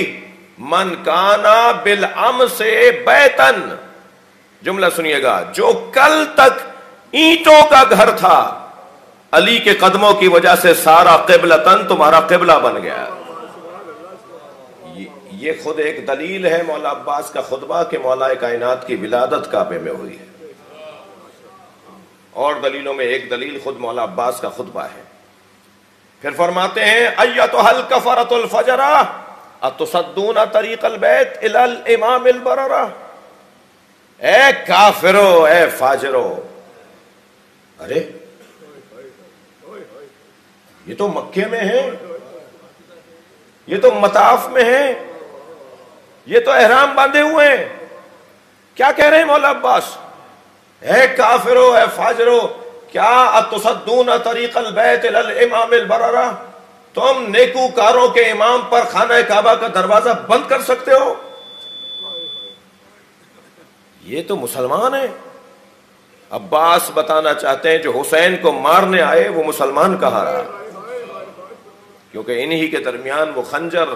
من کانا بالامس بیتن، جملہ سنیے گا، جو کل تک اینٹوں کا گھر تھا علی کے قدموں کی وجہ سے سارا قبلتن تمہارا قبلہ بن گیا۔ یہ خود ایک دلیل ہے مولا عباس کا خطبہ کہ مولا کائنات کی ولادت کعبے میں ہوئی ہے، اور دلیلوں میں ایک دلیل خود مولا عباس کا خطبہ ہے۔ پھر فرماتے ہیں ایتھا الکفرۃ الفجرہ اتصدون طریق البیت الی الامام البررہ، اے کافرو اے فاجرو، ارے یہ تو مکے میں ہے، یہ تو مطاف میں ہے، یہ تو احرام باندھے ہوئے ہیں، کیا کہہ رہے ہیں مولا عباس؟ اے کافرو اے فاجرو، کیا اتصدون طریق البیت الی الامام البررہ، تم نیکوکاروں کے امام پر خانہ کعبہ کا دروازہ بند کر سکتے ہو؟ یہ تو مسلمان ہیں۔ عباس بتانا چاہتے ہیں جو حسین کو مارنے آئے وہ مسلمان کہاں رہا، کیونکہ انہی کے درمیان وہ خنجر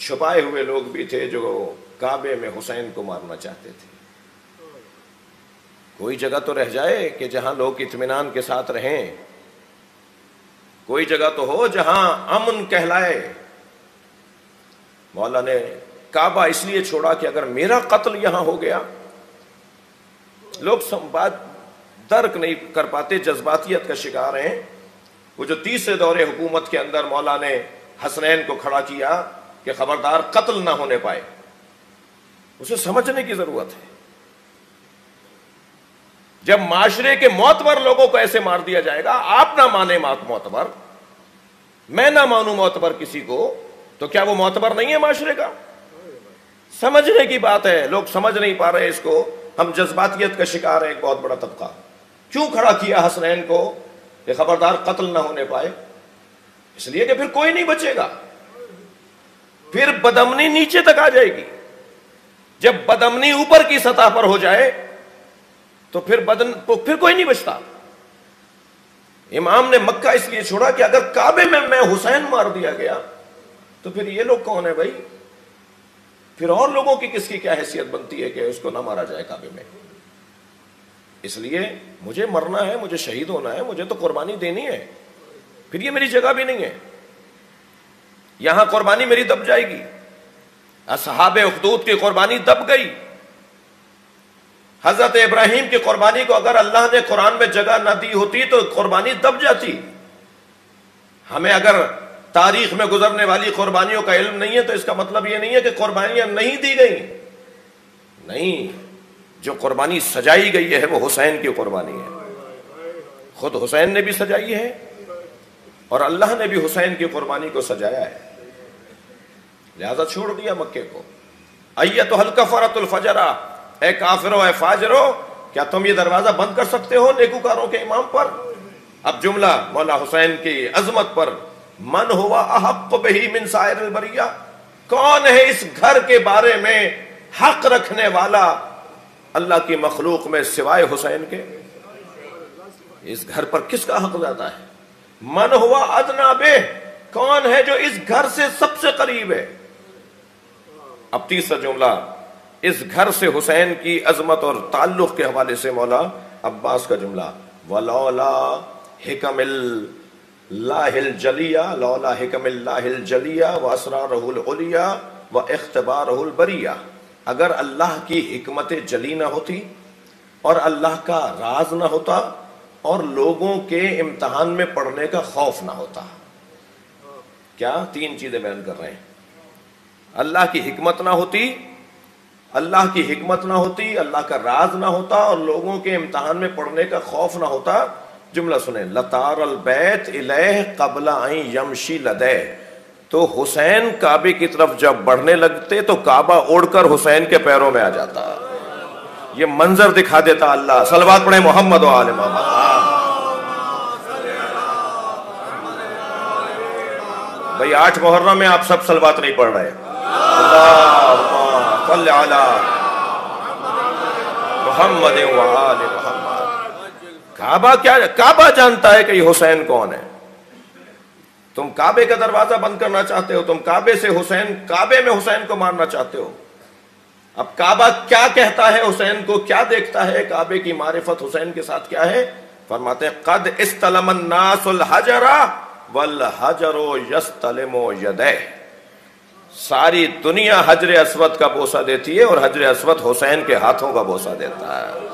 چھپائے ہوئے لوگ بھی تھے جو کعبے میں حسین کو مارنا چاہتے تھے۔ کوئی جگہ تو رہ جائے کہ جہاں لوگ اطمینان کے ساتھ رہیں، کوئی جگہ تو ہو جہاں امن کہلائے۔ مولا نے کعبہ اس لیے چھوڑا کہ اگر میرا قتل یہاں ہو گیا، لوگ بات درک نہیں کر پاتے، جذباتیت کا شکار ہیں۔ وہ جو تیسرے دور حکومت کے اندر مولا نے حسنین کو کھڑا کیا کہ خبردار قتل نہ ہونے پائے، اسے سمجھنے کی ضرورت ہے۔ جب معاشرے کے معتبر لوگوں کو ایسے مار دیا جائے گا، آپ نہ مانے معتبر، میں نہ مانوں معتبر کسی کو، تو کیا وہ معتبر نہیں ہے معاشرے کا؟ سمجھنے کی بات ہے، لوگ سمجھ نہیں پا رہے اس کو۔ ہم جذباتیت کا شکار ہے ایک بہت بڑا طبقہ۔ کیوں کھڑا کیا حسنین کو کہ خبردار قتل نہ ہونے پائے؟ اس لیے کہ پھر کوئی نہیں بچے گا، پھر بدامنی نیچے تک آ جائے گی۔ جب بدامنی اوپر کی سطح پر ہو جائے تو پھر کوئی نہیں بچتا۔ امام نے مکہ اس لیے چھوڑا کہ اگر کعبے میں حسین مار دیا گیا تو پھر یہ لوگ کون ہیں بھائی؟ پھر اور لوگوں کی کس کی کیا حیثیت بنتی ہے کہ اس کو نہ مارا جائے کعبے میں؟ اس لیے مجھے مرنا ہے، مجھے شہید ہونا ہے، مجھے تو قربانی دینی ہے، پھر یہ میری جگہ بھی نہیں ہے، یہاں قربانی میری دب جائے گی۔ اصحاب اخدود کی قربانی دب گئی۔ حضرت ابراہیم کی قربانی کو اگر اللہ نے قرآن میں جگہ نہ دی ہوتی تو قربانی دب جاتی۔ ہمیں اگر تاریخ میں گزرنے والی قربانیوں کا علم نہیں ہے تو اس کا مطلب یہ نہیں ہے کہ قربانیاں نہیں دی گئیں، نہیں، جو قربانی سجائی گئی ہے وہ حسین کی قربانی ہے، خود حسین نے بھی سجائی ہے اور اللہ نے بھی حسین کی قربانی کو سجایا ہے، لہذا چھوڑ دیا مکے کو۔ ایتھا الکفرۃ الفجرہ، اے کافرو اے فاجرو، کیا تم یہ دروازہ بند کر سکتے ہو نیکوکاروں کے امام پر؟ اب جملہ مولا حسین کی عظمت پر، من ہوا احق بہ من سائر البریہ، کون ہے اس گھر کے بارے میں حق رکھنے والا اللہ کی مخلوق میں سوائے حسین کے؟ اس گھر پر کس کا حق زیادہ ہے؟ من ہوا ادنا بہ، کون ہے جو اس گھر سے سب سے قریب ہے؟ اب تیسرا جملہ اس گھر سے حسین کی عظمت اور تعلق کے حوالے سے مولا عباس کا جملہ، وَلَوْلَا حِكَمِ اللَّهِ الْجَلِيَّةِ لَوْلَا حِكَمِ اللَّهِ الْجَلِيَّةِ وَأَسْرَارُهُ الْعُلْيَا وَإِخْتِبَارُهُ الْبَرِيَّةِ، اگر اللہ کی حکمت جلی نہ ہوتی اور اللہ کا راز نہ ہوتا اور لوگوں کے امتحان میں پڑھنے کا خوف نہ ہوتا۔ کیا تین چیزیں بیان کر رہے ہیں؟ اللہ کی حکمت نہ ہوتی، اللہ کی حکمت نہ ہوتی، اللہ کا راز نہ ہوتا اور لوگوں کے امتحان میں پڑھنے کا خوف نہ ہوتا۔ جملہ سنیں، لطار البیت الیہ قبل ان یمشی لدیہ، تو حسین کعبے کی طرف جب بڑھنے لگتے تو کعبہ اڑ کر حسین کے پیروں میں آ جاتا۔ یہ منظر دکھا دیتا اللہ۔ صلوات پڑھیں محمد و آل محمد۔ بھئی 8 محرم میں آپ سب صلوات نہیں پڑھ رہے۔ اللہم صلی علی محمد و آل محمد۔ کعبہ کیا؟ کعبہ جانتا ہے کہ یہ حسین کون ہے۔ تم کعبے کا دروازہ بند کرنا چاہتے ہو، تم کعبے میں حسین کو مارنا چاہتے ہو۔ اب کعبہ کیا کہتا ہے حسین کو، کیا دیکھتا ہے؟ کعبے کی معرفت حسین کے ساتھ کیا ہے؟ فرماتے ہیں قد استلم الناس الحجر والحجر یستلم یدیہ، ساری دنیا حجر اسود کا بوسہ دیتی ہے اور حجر اسود حسین کے ہاتھوں کا بوسہ دیتا ہے۔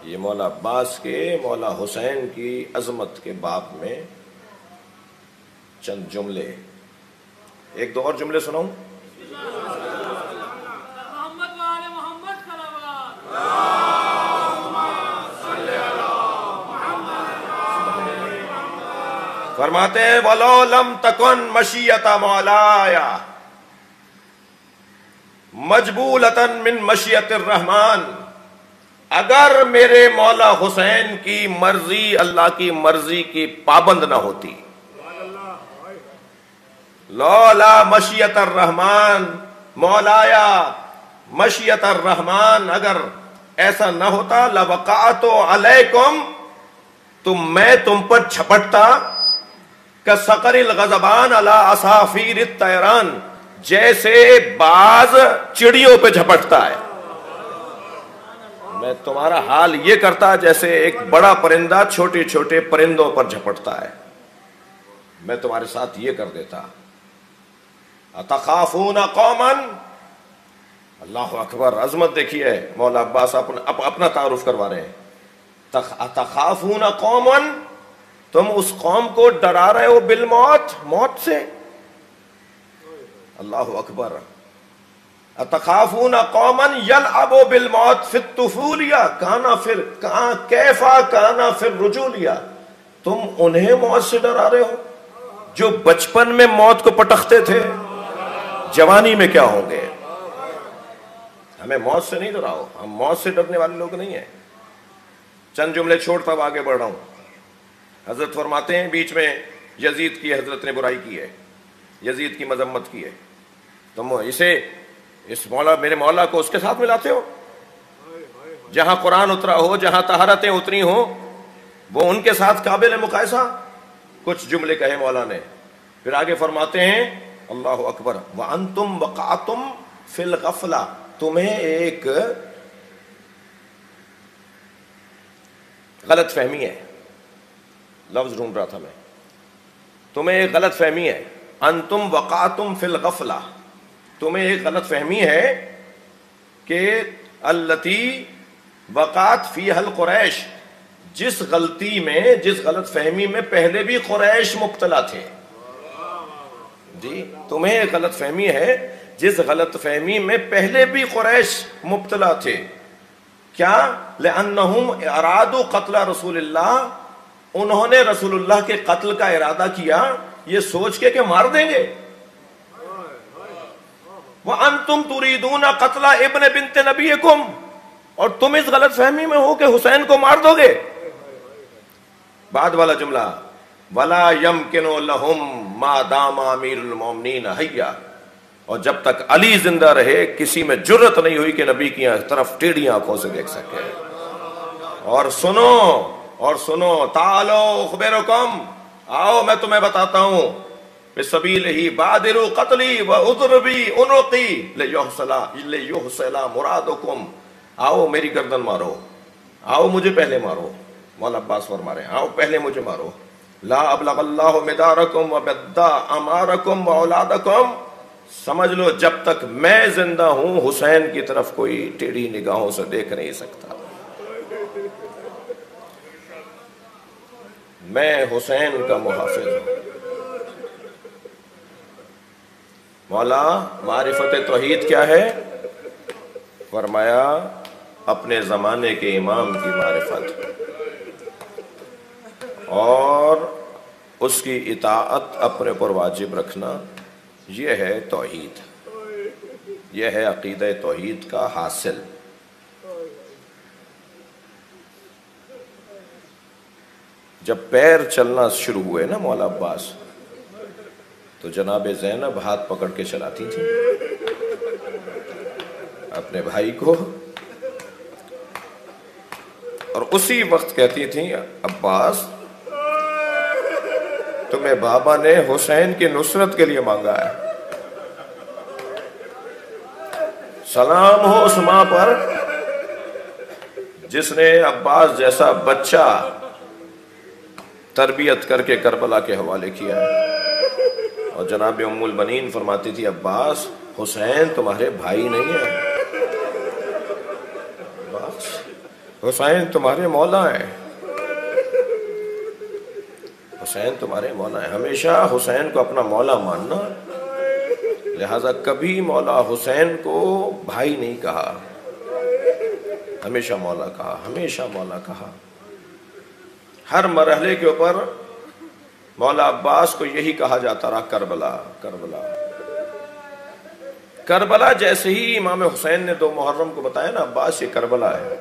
یہ مولا عباس کے، مولا حسین کی عظمت کے باب میں چند جملے، ایک دو اور جملے سناؤں؟ فرماتے ہیں وَلَوْ لَمْ تَكُنْ مَشِيَّةَ مَوْلَايَ مَجْبُولَةً مِّن مَشِيَّةِ الرَّحْمَانِ، اگر میرے مولا حسین کی مرضی اللہ کی مرضی کی پابند نہ ہوتی، لولا مشیت الرحمن مولایا مشیت الرحمن، اگر ایسا نہ ہوتا لوقعت علیکم، تو میں تم پر جھپٹتا کصقر الغضبان علی عصافیر الطیران، جیسے باز چڑیوں پہ جھپٹتا ہے، میں تمہارا حال یہ کرتا جیسے ایک بڑا پرندہ چھوٹے چھوٹے پرندوں پر جھپٹتا ہے، میں تمہارے ساتھ یہ کر دیتا۔ اتخافون قوما، اللہ اکبر، عظمت دیکھیے مولا عباس اپنا تعارف کروا رہے ہیں۔ اتخافون قوما، تم اس قوم کو ڈرا رہے ہو بالموت، موت سے، اللہ اکبر۔ اتخافون قوما یلعبوا بالموت فی الطفولیہ کیف کان فی الرجولیہ، تم انہیں موت سے ڈرا رہے ہو جو بچپن میں موت کو پٹختے تھے، جوانی میں کیا ہوں گے؟ ہمیں موت سے نہیں ڈراؤ، ہم موت سے ڈرنے والے لوگ نہیں ہیں۔ چند جملے چھوڑتا ہوں، آگے بڑھ رہا ہوں۔ حضرت فرماتے ہیں بیچ میں یزید کی حضرت نے برائی کی ہے، یزید کی مذمت کی ہے، تم میرے مولا کو اس کے ساتھ ملاتے ہو؟ جہاں قرآن اترا ہو، جہاں طہارتیں اتری ہوں، وہ ان کے ساتھ قابل مقایسہ؟ کچھ جملے کہے مولا نے، پھر آگے فرماتے ہیں اللہ اکبر، وَأَنْتُمْ وَقَعْتُمْ فِي الْغَفْلَةِ، تمہیں ایک غلط فہمی ہے، لفظ ڈھونڈ رہا تھا میں، تمہیں ایک غلط فہمی ہے، انتم وقعتم فی الغفلہ، تمہیں ایک غلط فہمی ہے کہ التی وقعت فیہا القریش، جس غلطی میں، جس غلط فہمی میں پہلے بھی قریش مبتلا تھے. جی تمہیں ایک غلط فہمی ہے جس غلط فہمی میں پہلے بھی قریش مبتلا تھے. کیا؟ لأنہم ارادوا قتل رسول اللہ، انہوں نے رسول اللہ کے قتل کا ارادہ کیا یہ سوچ کے کہ مار دیں گے. وَأَنْتُمْ تُرِيدُونَ قَتْلَ ابن بنت نبیکم، اور تم اس غلط فہمی میں ہو کہ حسین کو مار دو گے. بعد والا جملہ وَلَا يَمْكِنُ لَهُمْ مَا دَامَ أَمِيرُ الْمُؤْمِنِينَ حَيًّا، اور جب تک علی زندہ رہے کسی میں جرت نہیں ہوئی کہ نبی کی طرف ٹیڑھی آنکھوں سے دیکھ سکے. اور سنو تعالو اخبرکم، آؤ میں تمہیں بتاتا ہوں، بسبیلہ بادروا قتلی واضربی عنقی لیحصل مرادکم، آؤ میری گردن مارو، آؤ مجھے پہلے مارو. مولا عباس فرما رہے ہیں آؤ پہلے مجھے مارو. لا ابلغ اللہ مدارکم وبدا امارکم واولادکم، سمجھ لو جب تک میں زندہ ہوں حسین کی طرف کوئی ٹیڑھی نگاہوں سے دیکھ نہیں سکتا. میں حسین کا محافظ ہوں. مولا معرفت توحید کیا ہے؟ فرمایا اپنے زمانے کے امام کی معرفت اور اس کی اطاعت اپنے پر واجب رکھنا، یہ ہے توحید، یہ ہے عقیدہ توحید کا حاصل. جب پیر چلنا شروع ہوئے نا مولا عباس، تو جناب زینب ہاتھ پکڑ کے چلاتی تھی اپنے بھائی کو، اور اسی وقت کہتی تھی عباس تمہیں بابا نے حسین کی نصرت کے لیے مانگا ہے. سلام ہو اس ماں پر جس نے عباس جیسا بچہ تربیت کر کے کربلا کے حوالے کیا ہے. اور جناب ام البنین فرماتی تھی عباس حسین تمہارے بھائی نہیں ہیں، حسین تمہارے مولا ہیں، حسین تمہارے مولا ہیں. ہمیشہ حسین کو اپنا مولا ماننا، لہذا کبھی مولا حسین کو بھائی نہیں کہا، ہمیشہ مولا کہا، ہمیشہ مولا کہا. ہر مرحلے کے اوپر مولا عباس کو یہی کہا جاتا رہا کربلا کربلا کربلا. جیسے ہی امام حسین نے 2 محرم کو بتایا نا عباس یہ کربلا ہے،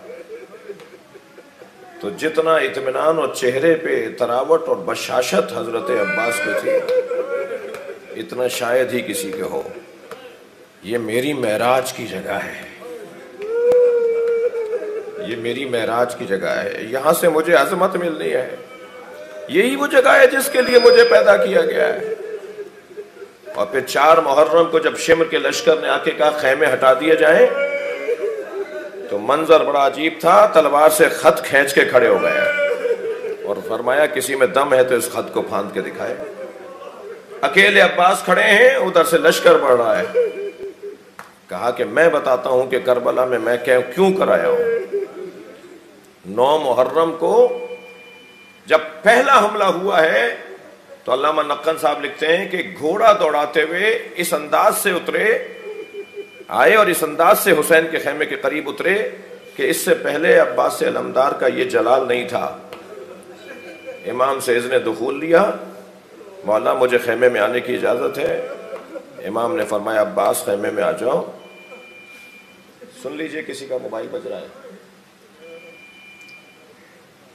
تو جتنا اطمینان اور چہرے پہ تراوٹ اور بشاشت حضرت عباس کو تھی اتنا شاید ہی کسی کے ہو. یہ میری معراج کی جگہ ہے، یہ میری معراج کی جگہ ہے، یہاں سے مجھے عظمت ملنی ہے، یہی وہ جگہ ہے جس کے لیے مجھے پیدا کیا گیا ہے. اور پھر 4 محرم کو جب شمر کے لشکر نے آ کے کہا خیمے ہٹا دیے جائیں تو منظر بڑا عجیب تھا. تلوار سے خط کھینچ کے کھڑے ہو گئے اور فرمایا کسی میں دم ہے تو اس خط کو پھاند کے دکھائے. اکیلے عباس کھڑے ہیں، ادھر سے لشکر بڑھ رہا ہے. کہا کہ میں بتاتا ہوں کہ کربلا میں کیوں کرایا ہوں. 9 محرم کو جب پہلا حملہ ہوا ہے تو علامہ نقن صاحب لکھتے ہیں کہ گھوڑا دوڑاتے ہوئے اس انداز سے اترے آئے اور اس انداز سے حسین کے خیمے کے قریب اترے کہ اس سے پہلے عباس علمدار کا یہ جلال نہیں تھا. امام سے اذن دخول لیا، مولا مجھے خیمے میں آنے کی اجازت ہے. امام نے فرمایا عباس خیمے میں آ جاؤ. سن لیجئے کسی کا موبائل بج رہا ہے.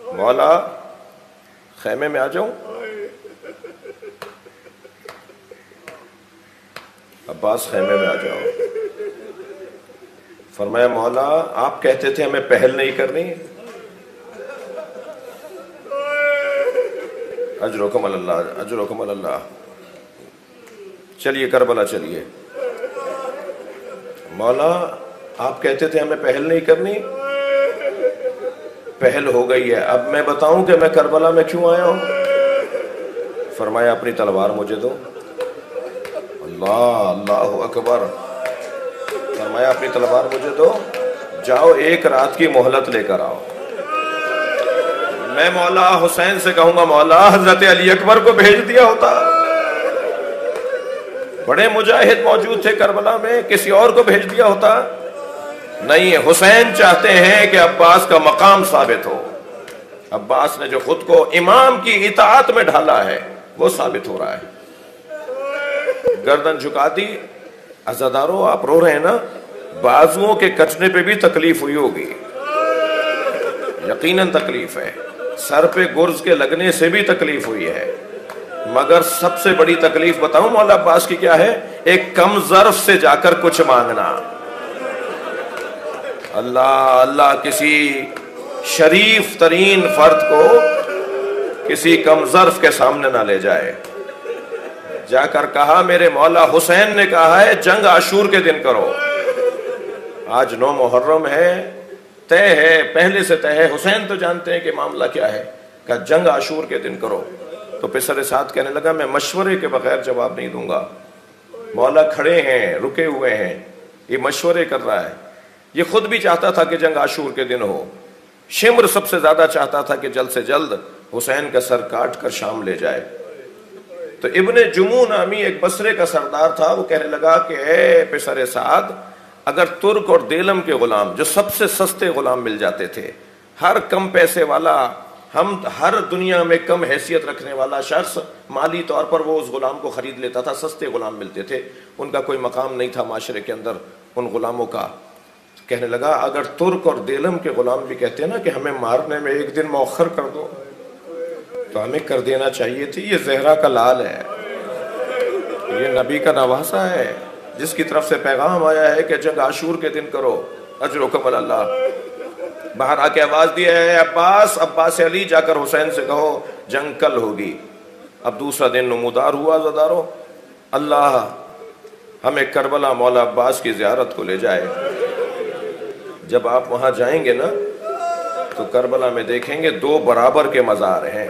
مولا خیمے میں آ جاؤں؟ عباس خیمے میں آ جاؤ. فرمایا مولا آپ کہتے تھے ہمیں پہل نہیں کرنی. اجرکم اللہ، اجرکم اللہ. چلیے کربلا چلیے. مولا آپ کہتے تھے ہمیں پہل نہیں کرنی. پہل ہو گئی ہے. اب میں بتاؤں کہ میں کربلا میں کیوں آیا ہوں؟ فرمایا اپنی تلوار مجھے دو. اللہ اللہ اکبر. فرمایا اپنی تلوار مجھے دو، جاؤ ایک رات کی مہلت لے کر آؤ. میں مولا حسین سے کہوں گا مولا حضرت علی اکبر کو بھیج دیا ہوتا. بڑے مجاہد موجود تھے کربلا میں، کسی اور کو بھیج دیا ہوتا. نہیں، حسین چاہتے ہیں کہ عباس کا مقام ثابت ہو. عباس نے جو خود کو امام کی اطاعت میں ڈھالا ہے وہ ثابت ہو رہا ہے. گردن جھکا دی. عزادارو آپ رو رہے ہیں نا، بازوؤں کے کٹنے پہ بھی تکلیف ہوئی ہوگی، یقیناً تکلیف ہے. سر پہ گرز کے لگنے سے بھی تکلیف ہوئی ہے، مگر سب سے بڑی تکلیف بتاؤں مولا عباس کی کیا ہے؟ ایک کم ظرف سے جا کر کچھ مانگنا. اللہ اللہ کسی شریف ترین فرد کو کسی کم ظرف کے سامنے نہ لے جائے. جا کر کہا میرے مولا حسین نے کہا ہے جنگ عاشور کے دن کرو. آج 9 محرم ہے، طے ہے، پہلے سے طے ہے. حسین تو جانتے ہیں کہ معاملہ کیا ہے. کہا جنگ عاشور کے دن کرو. تو پسر سعد کہنے لگا میں مشورے کے بغیر جواب نہیں دوں گا. مولا کھڑے ہیں، رکے ہوئے ہیں، یہ مشورے کر رہا ہے. یہ خود بھی چاہتا تھا کہ جنگ عاشور کے دن ہو. شمر سب سے زیادہ چاہتا تھا کہ جلد سے جلد حسین کا سر کاٹ کر شام لے جائے. تو ابن جمو نامی ایک بصرے کا سردار تھا، وہ کہنے لگا کہ اے پسر سعد، اگر ترک اور دیلم کے غلام جو سب سے سستے غلام مل جاتے تھے، ہر کم پیسے والا، ہر دنیا میں کم حیثیت رکھنے والا شخص مالی طور پر وہ اس غلام کو خرید لیتا تھا، سستے غلام ملتے تھے، ان کا کوئی مقام نہیں تھا معاشرے کے اندر ان غلاموں کا. کہنے لگا اگر ترک اور دیلم کے غلام بھی کہتے ہیں نا کہ ہمیں مارنے میں ایک دن مؤخر کر دو تو ہمیں کر دینا چاہیے تھی. یہ زہرا کا لال ہے، یہ نبی کا نواسا ہے جس کی طرف سے پیغام آیا ہے کہ جنگ عاشور کے دن کرو، اجرکم اللہ. باہر آ کے آواز دی ہے عباس، عباس علی جا کر حسین سے کہو جنگ کل ہوگی. اب دوسرا دن نمودار ہوا. زدارو اللہ ہمیں کربلا مولا عباس کی زیارت کو لے جائے. جب آپ وہاں جائیں گے نا تو کربلا میں دیکھیں گے 2 برابر کے مزار ہیں.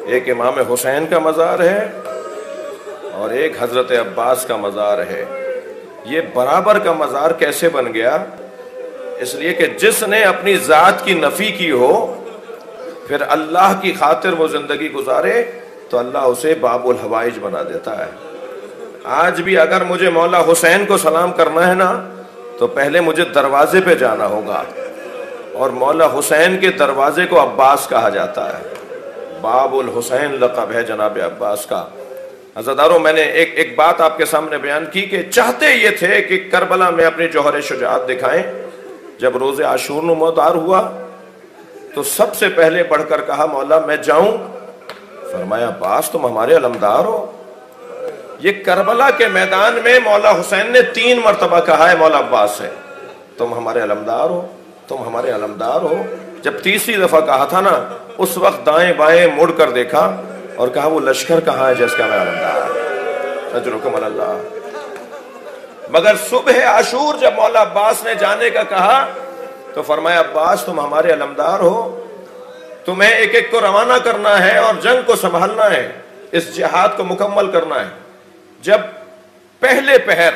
ایک امام حسین کا مزار ہے اور ایک حضرت عباس کا مزار ہے. یہ برابر کا مزار کیسے بن گیا؟ اس لیے کہ جس نے اپنی ذات کی نفی کی ہو پھر اللہ کی خاطر وہ زندگی گزارے تو اللہ اسے باب الحوائج بنا دیتا ہے. آج بھی اگر مجھے مولا حسین کو سلام کرنا ہے نا تو پہلے مجھے دروازے پہ جانا ہوگا، اور مولا حسین کے دروازے کو عباس کہا جاتا ہے. باب الحسین لقب ہے جناب عباس کا. عزاداروں میں نے ایک بات آپ کے سامنے بیان کی کہ چاہتے یہ تھے کہ کربلا میں اپنی جوہر شجاعت دکھائیں. جب روز عاشور نمودار ہوا تو سب سے پہلے بڑھ کر کہا مولا میں جاؤں؟ فرمایا عباس تم ہمارے علمدار ہو. یہ کربلا کے میدان میں مولا حسین نے 3 مرتبہ کہا ہے مولا عباس سے تم ہمارے علمدار ہو، تم ہمارے علمدار ہو. جب تیسری دفعہ کہا تھا نا اس وقت دائیں بائیں مڑ کر دیکھا اور کہا وہ لشکر کہاں ہے جس کا میں علمدار. اجرکم اللہ. مگر صبح عاشور جب مولا عباس نے جانے کا کہا تو فرمایا عباس تم ہمارے علمدار ہو، تمہیں ایک ایک کو روانہ کرنا ہے اور جنگ کو سنبھالنا ہے، اس جہاد کو مکمل کرنا ہے. جب پہلے پہر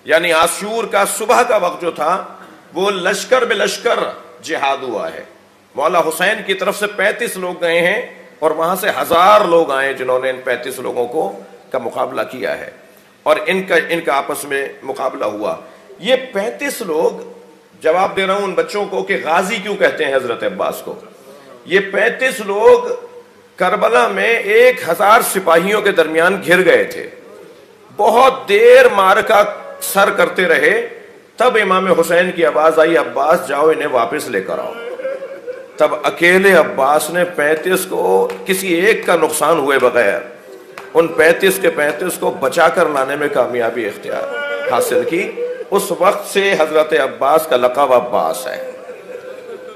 یعنی عاشور کا صبح کا وقت جو تھا وہ لشکر بے لشکر جہاد ہوا ہے. مولا حسین کی طرف سے 35 لوگ گئے ہیں اور وہاں سے 1000 لوگ آئے جنہوں نے ان 35 لوگوں کا مقابلہ کیا ہے اور ان کا آپس میں مقابلہ ہوا. یہ 35 لوگ، جواب دے رہا ہوں ان بچوں کو کہ غازی کیوں کہتے ہیں حضرت عباس کو. یہ 35 لوگ کربلا میں 1000 سپاہیوں کے درمیان گھر گئے تھے. بہت دیر مارکا سر کرتے رہے، تب امام حسین کی آواز آئی عباس جاؤ انہیں واپس لے کر آؤ. تب اکیلے عباس نے 35 کو کسی ایک کا نقصان ہوئے بغیر ان 35 کے 35 کو بچا کر لانے میں کامیابی اختیار حاصل کی. اس وقت سے حضرت عباس کا لقب عباس ہے.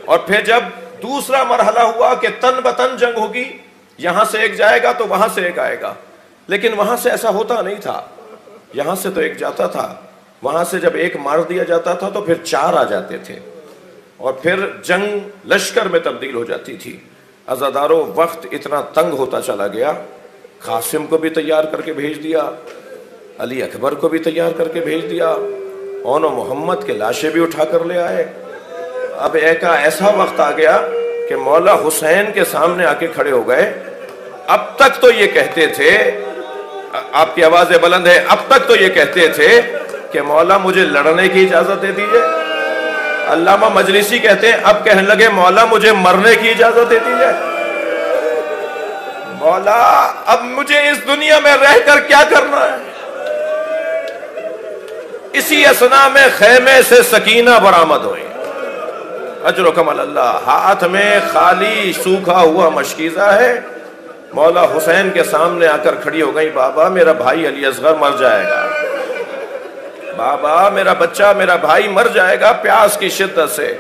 اور پھر جب دوسرا مرحلہ ہوا کہ تن بتن جنگ ہوگی، یہاں سے ایک جائے گا تو وہاں سے ایک آئے گا، لیکن وہاں سے ایسا ہوتا نہیں تھا. یہاں سے تو ایک جاتا تھا، وہاں سے جب ایک مار دیا جاتا تھا تو پھر 4 آ جاتے تھے. اور پھر جنگ لشکر میں تبدیل ہو جاتی تھی۔ عزاداروں، وقت اتنا تنگ ہوتا چلا گیا، قاسم کو بھی تیار کر کے بھیج دیا، علی اکبر کو بھی تیار کر کے بھیج دیا، اون و محمد کے لاشیں بھی اٹھا کر لے آئے۔ اب ایک ایسا وقت آ گیا کہ مولا حسین کے سامنے آ کے کھڑے ہو گئے۔ اب تک تو یہ کہتے تھے، آپ کی آوازیں بلند ہے، اب تک تو یہ کہتے تھے کہ مولا مجھے لڑنے کی اجازت دے دیجئے۔ علامہ مجلسی کہتے ہیں اب کہنے لگے مولا مجھے مرنے کی اجازت دے دیجئے۔ مولا اب مجھے اس دنیا میں رہ کر کیا کرنا ہے؟ اسی اثنا میں خیمے سے سکینہ برآمد ہوئی، اجرکم اللہ، ہاتھ میں خالی سوکھا ہوا مشکیزہ ہے۔ مولا حسین کے سامنے آ کر کھڑی ہو گئی، بابا میرا بھائی علی اصغر مر جائے گا، بابا میرا بچہ میرا بھائی مر جائے گا پیاس کی شدت سے،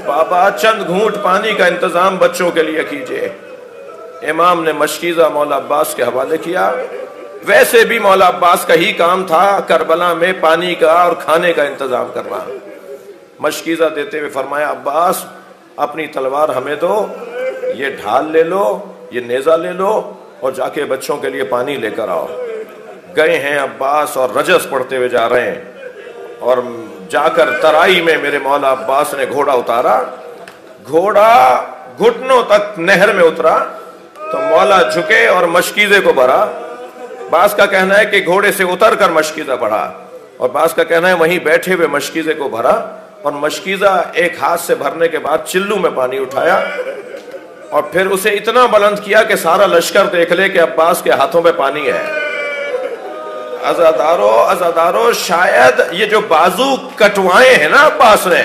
بابا چند گھونٹ پانی کا انتظام بچوں کے لیے کیجئے۔ امام نے مشکیزہ مولا عباس کے حوالے کیا۔ ویسے بھی مولا عباس کا ہی کام تھا کربلا میں پانی کا اور کھانے کا انتظام کرنا۔ مشکیزہ دیتے ہوئے فرمایا عباس اپنی تلوار ہمیں دو، یہ ڈھال لے لو، یہ نیزہ لے لو اور جا کے بچوں کے لیے پانی لے کر آؤ۔ گئے ہیں عباس اور رجس پڑھتے ہوئے جا رہے ہیں، اور جا کر ترائی میں میرے مولا عباس نے گھوڑا اتارا، گھوڑا گھٹنوں تک نہر میں اترا تو مولا جھکے اور مشکیزے کو بھرا۔ بعض کا کہنا ہے کہ گھوڑے سے اتر کر مشکیزہ بڑھا، اور بعض کا کہنا ہے وہیں بیٹھے ہوئے مشکیزے کو بھرا، اور مشکیزہ ایک ہاتھ سے بھرنے کے بعد چلو میں پانی اٹھایا اور پھر اسے اتنا بلند کیا کہ سارا لشکر دیکھ لے کہ عباس کے ہاتھوں میں پانی ہے۔ عزادارو شاید یہ جو بازو کٹوائے ہیں نا عباس نے،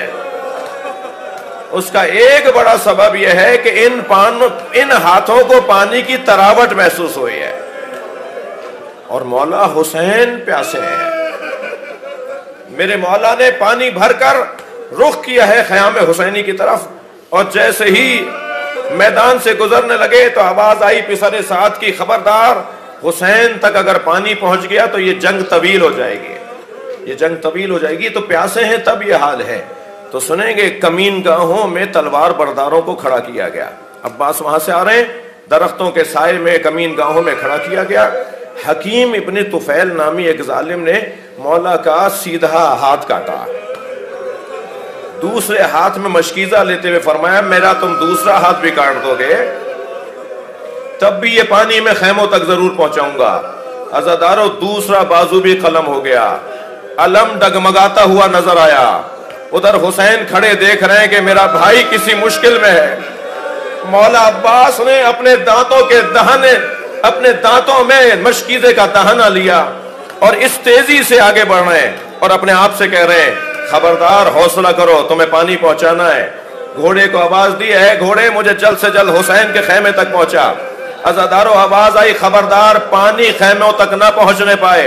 اس کا ایک بڑا سبب یہ ہے کہ ان ہاتھوں کو پانی کی تراوٹ محسوس ہوئی ہے، اور مولا حسین پیاسے ہیں۔ میرے مولا نے پانی بھر کر رخ کیا ہے خیام حسینی کی طرف، اور جیسے ہی میدان سے گزرنے لگے تو آواز آئی پسر سعد کی، خبردار حسین تک اگر پانی پہنچ گیا تو یہ جنگ طویل ہو جائے گی، یہ جنگ طویل ہو جائے گی، تو پیاسے ہیں تب یہ حال ہے۔ تو سنیں گے کمین گاہوں میں تلوار برداروں کو کھڑا کیا گیا، عباس وہاں سے آ رہے ہیں، درختوں کے سائے میں کمین گاہوں میں کھڑا کیا گیا۔ حکیم ابن طفیل نامی ایک ظالم نے مولا کا سیدھا ہاتھ کاٹا، دوسرے ہاتھ میں مشکیزہ لیتے ہوئے فرمایا میرا تم دوسرا ہاتھ بھی کاٹ دو گے تب بھی یہ پانی میں خیموں تک ضرور پہنچاؤں گا۔ عزادارو دوسرا بازو بھی قلم ہو گیا، علم ڈگمگاتا ہوا نظر آیا۔ ادھر حسین کھڑے دیکھ رہے ہیں کہ میرا بھائی کسی مشکل میں ہے۔ مولا عباس نے اپنے دانتوں میں مشکیزے کا دہنہ لیا اور اس تیزی سے آگے بڑھ رہے ہیں اور اپنے آپ سے کہہ رہے ہیں خبردار حوصلہ کرو، تمہیں پانی پہنچانا ہے۔ گھوڑے کو آواز دی ہے گھوڑے مجھے جلد سے جلد حسین کے خیمے تک پہنچا۔ عزادارو آواز آئی خبردار پانی خیموں تک نہ پہنچنے پائے۔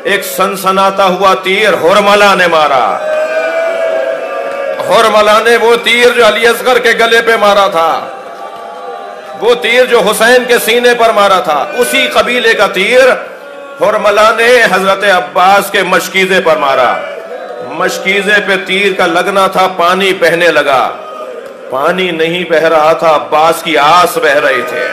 ایک سنسناتا ہوا تیر ہرملا نے مارا، ہرملا نے وہ تیر جو علی اصغر کے گلے پہ مارا تھا، وہ تیر جو حسین کے سینے پر مارا تھا، اسی قبیلے کا تیر ہرملا نے حضرت عباس کے مشکیزے پر مارا۔ مشکیزے پہ تیر کا لگنا تھا، پانی بہنے لگا۔ پانی نہیں بہ رہا تھا، عباس کی آس بہ رہی تھے۔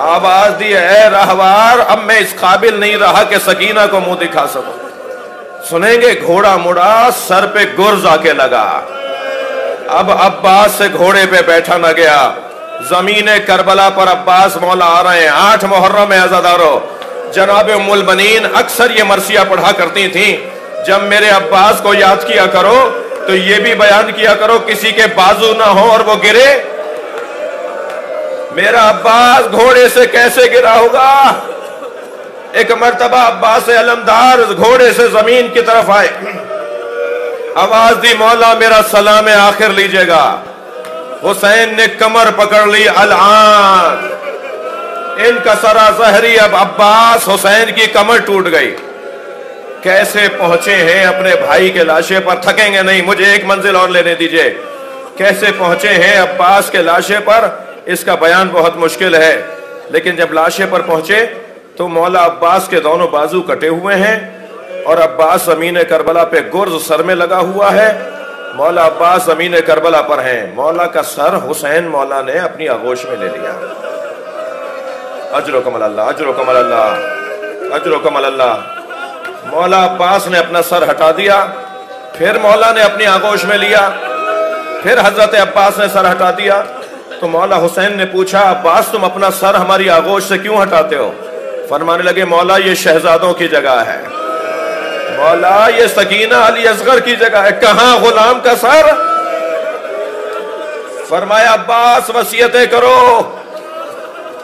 آواز دی اے راہوار اب میں اس قابل نہیں رہا کہ سکینہ کو منہ دکھا سکوں۔ سنیں گے گھوڑا مڑا، سر پہ گرز آ کے لگا۔ اب عباس سے گھوڑے پہ بیٹھا نہ گیا۔ زمین کربلا پر عباس مولا آ رہے ہیں۔ 8 محرم میں عزادارو جناب ام البنین اکثر یہ مرثیہ پڑھا کرتی تھیں، جب میرے عباس کو یاد کیا کرو تو یہ بھی بیان کیا کرو کسی کے بازو نہ ہو اور وہ گرے۔ میرا عباس گھوڑے سے کیسے گرا ہوگا؟ ایک مرتبہ عباس علمدار گھوڑے سے زمین کی طرف آئے، آواز دی مولا میرا سلام آخر لیجئے گا۔ حسین نے کمر پکڑ لی، الآن ان کا سرا زہری۔ اب عباس حسین کی کمر ٹوٹ گئی۔ کیسے پہنچے ہیں اپنے بھائی کے لاشے پر؟ تھکیں گے نہیں، مجھے ایک منزل اور لینے دیجئے۔ کیسے پہنچے ہیں عباس کے لاشے پر اس کا بیان بہت مشکل ہے، لیکن جب لاشے پر پہنچے تو مولا عباس کے دونوں بازو کٹے ہوئے ہیں اور عباس زمین کربلا پہ گرز سر میں لگا ہوا ہے۔ مولا عباس زمین کربلا پر ہیں، مولا کا سر حسین مولا نے اپنی آغوش میں لے لیا۔ اجرکم اللہ، اجرکم اللہ، اجرکم اللہ۔ مولا عباس نے اپنا سر ہٹا دیا، پھر مولا نے اپنی آغوش میں لیا، پھر حضرت عباس نے سر ہٹا دیا۔ تو مولا حسین نے پوچھا عباس تم اپنا سر ہماری آغوش سے کیوں ہٹاتے ہو؟ فرمانے لگے مولا یہ شہزادوں کی جگہ ہے، مولا یہ سکینہ علی اصغر کی جگہ ہے، کہاں غلام کا سر؟ فرمایا عباس وصیتیں کرو۔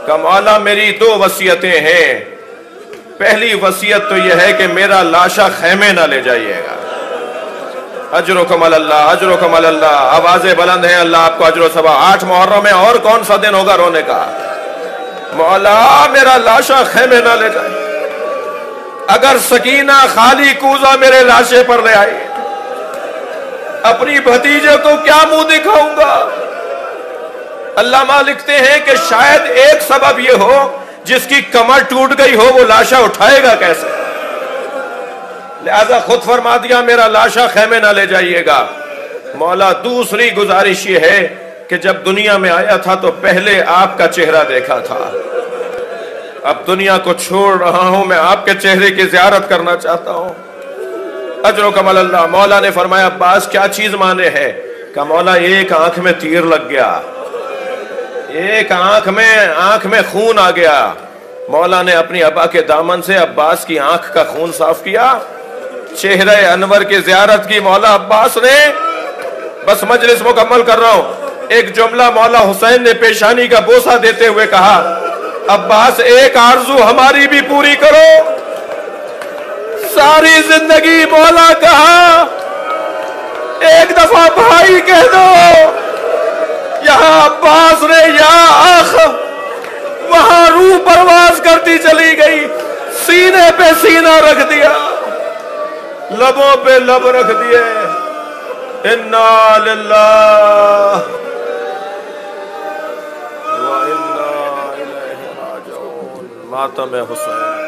کہ مولا میری دو وصیتیں ہیں، پہلی وصیت تو یہ ہے کہ میرا لاشا خیمے نہ لے جائیے گا۔ اجرکم اللہ، اجرکم اللہ، آوازیں بلند ہیں، اللہ آپ کو اجر و ثواب۔ 8 محرم میں اور کون سا دن ہوگا رونے کا؟ مولا میرا لاشا خیمے نہ لے جائے، اگر سکینہ خالی کوزہ میرے لاشے پر لے آئی اپنی بھتیجے کو کیا منہ دکھاؤں گا؟ علامہ لکھتے ہیں کہ شاید ایک سبب یہ ہو جس کی کمر ٹوٹ گئی ہو وہ لاشا اٹھائے گا کیسے؟ لہذا خود فرما دیا میرا لاشا خیمے نہ لے جائیے گا۔ مولا دوسری گزارش یہ ہے کہ جب دنیا میں آیا تھا تو پہلے آپ کا چہرہ دیکھا تھا، اب دنیا کو چھوڑ رہا ہوں، میں آپ کے چہرے کی زیارت کرنا چاہتا ہوں۔ اجرکم اللہ۔ مولا نے فرمایا عباس کیا چیز مانے ہے؟ کہ مولا ایک آنکھ میں تیر لگ گیا، ایک آنکھ میں خون آ گیا۔ مولا نے اپنی ابا کے دامن سے عباس کی آنکھ کا خون صاف کیا، چہرہ انور کی زیارت کی مولا عباس نے۔ بس مجلس مکمل کر رہا ہوں، ایک جملہ مولا حسین نے پیشانی کا بوسہ دیتے ہوئے کہا عباس ایک آرزو ہماری بھی پوری کرو۔ ساری زندگی مولا کہا ایک دفعہ بھائی کہہ دو، یہاں عباس نے یا آخ، وہاں روح پرواز کرتی چلی گئی، سینے پہ سینہ رکھ دیا، لبوں پہ لب رکھ دیے۔ انا للہ و انا الیہ راجعون۔ ماتم حسین۔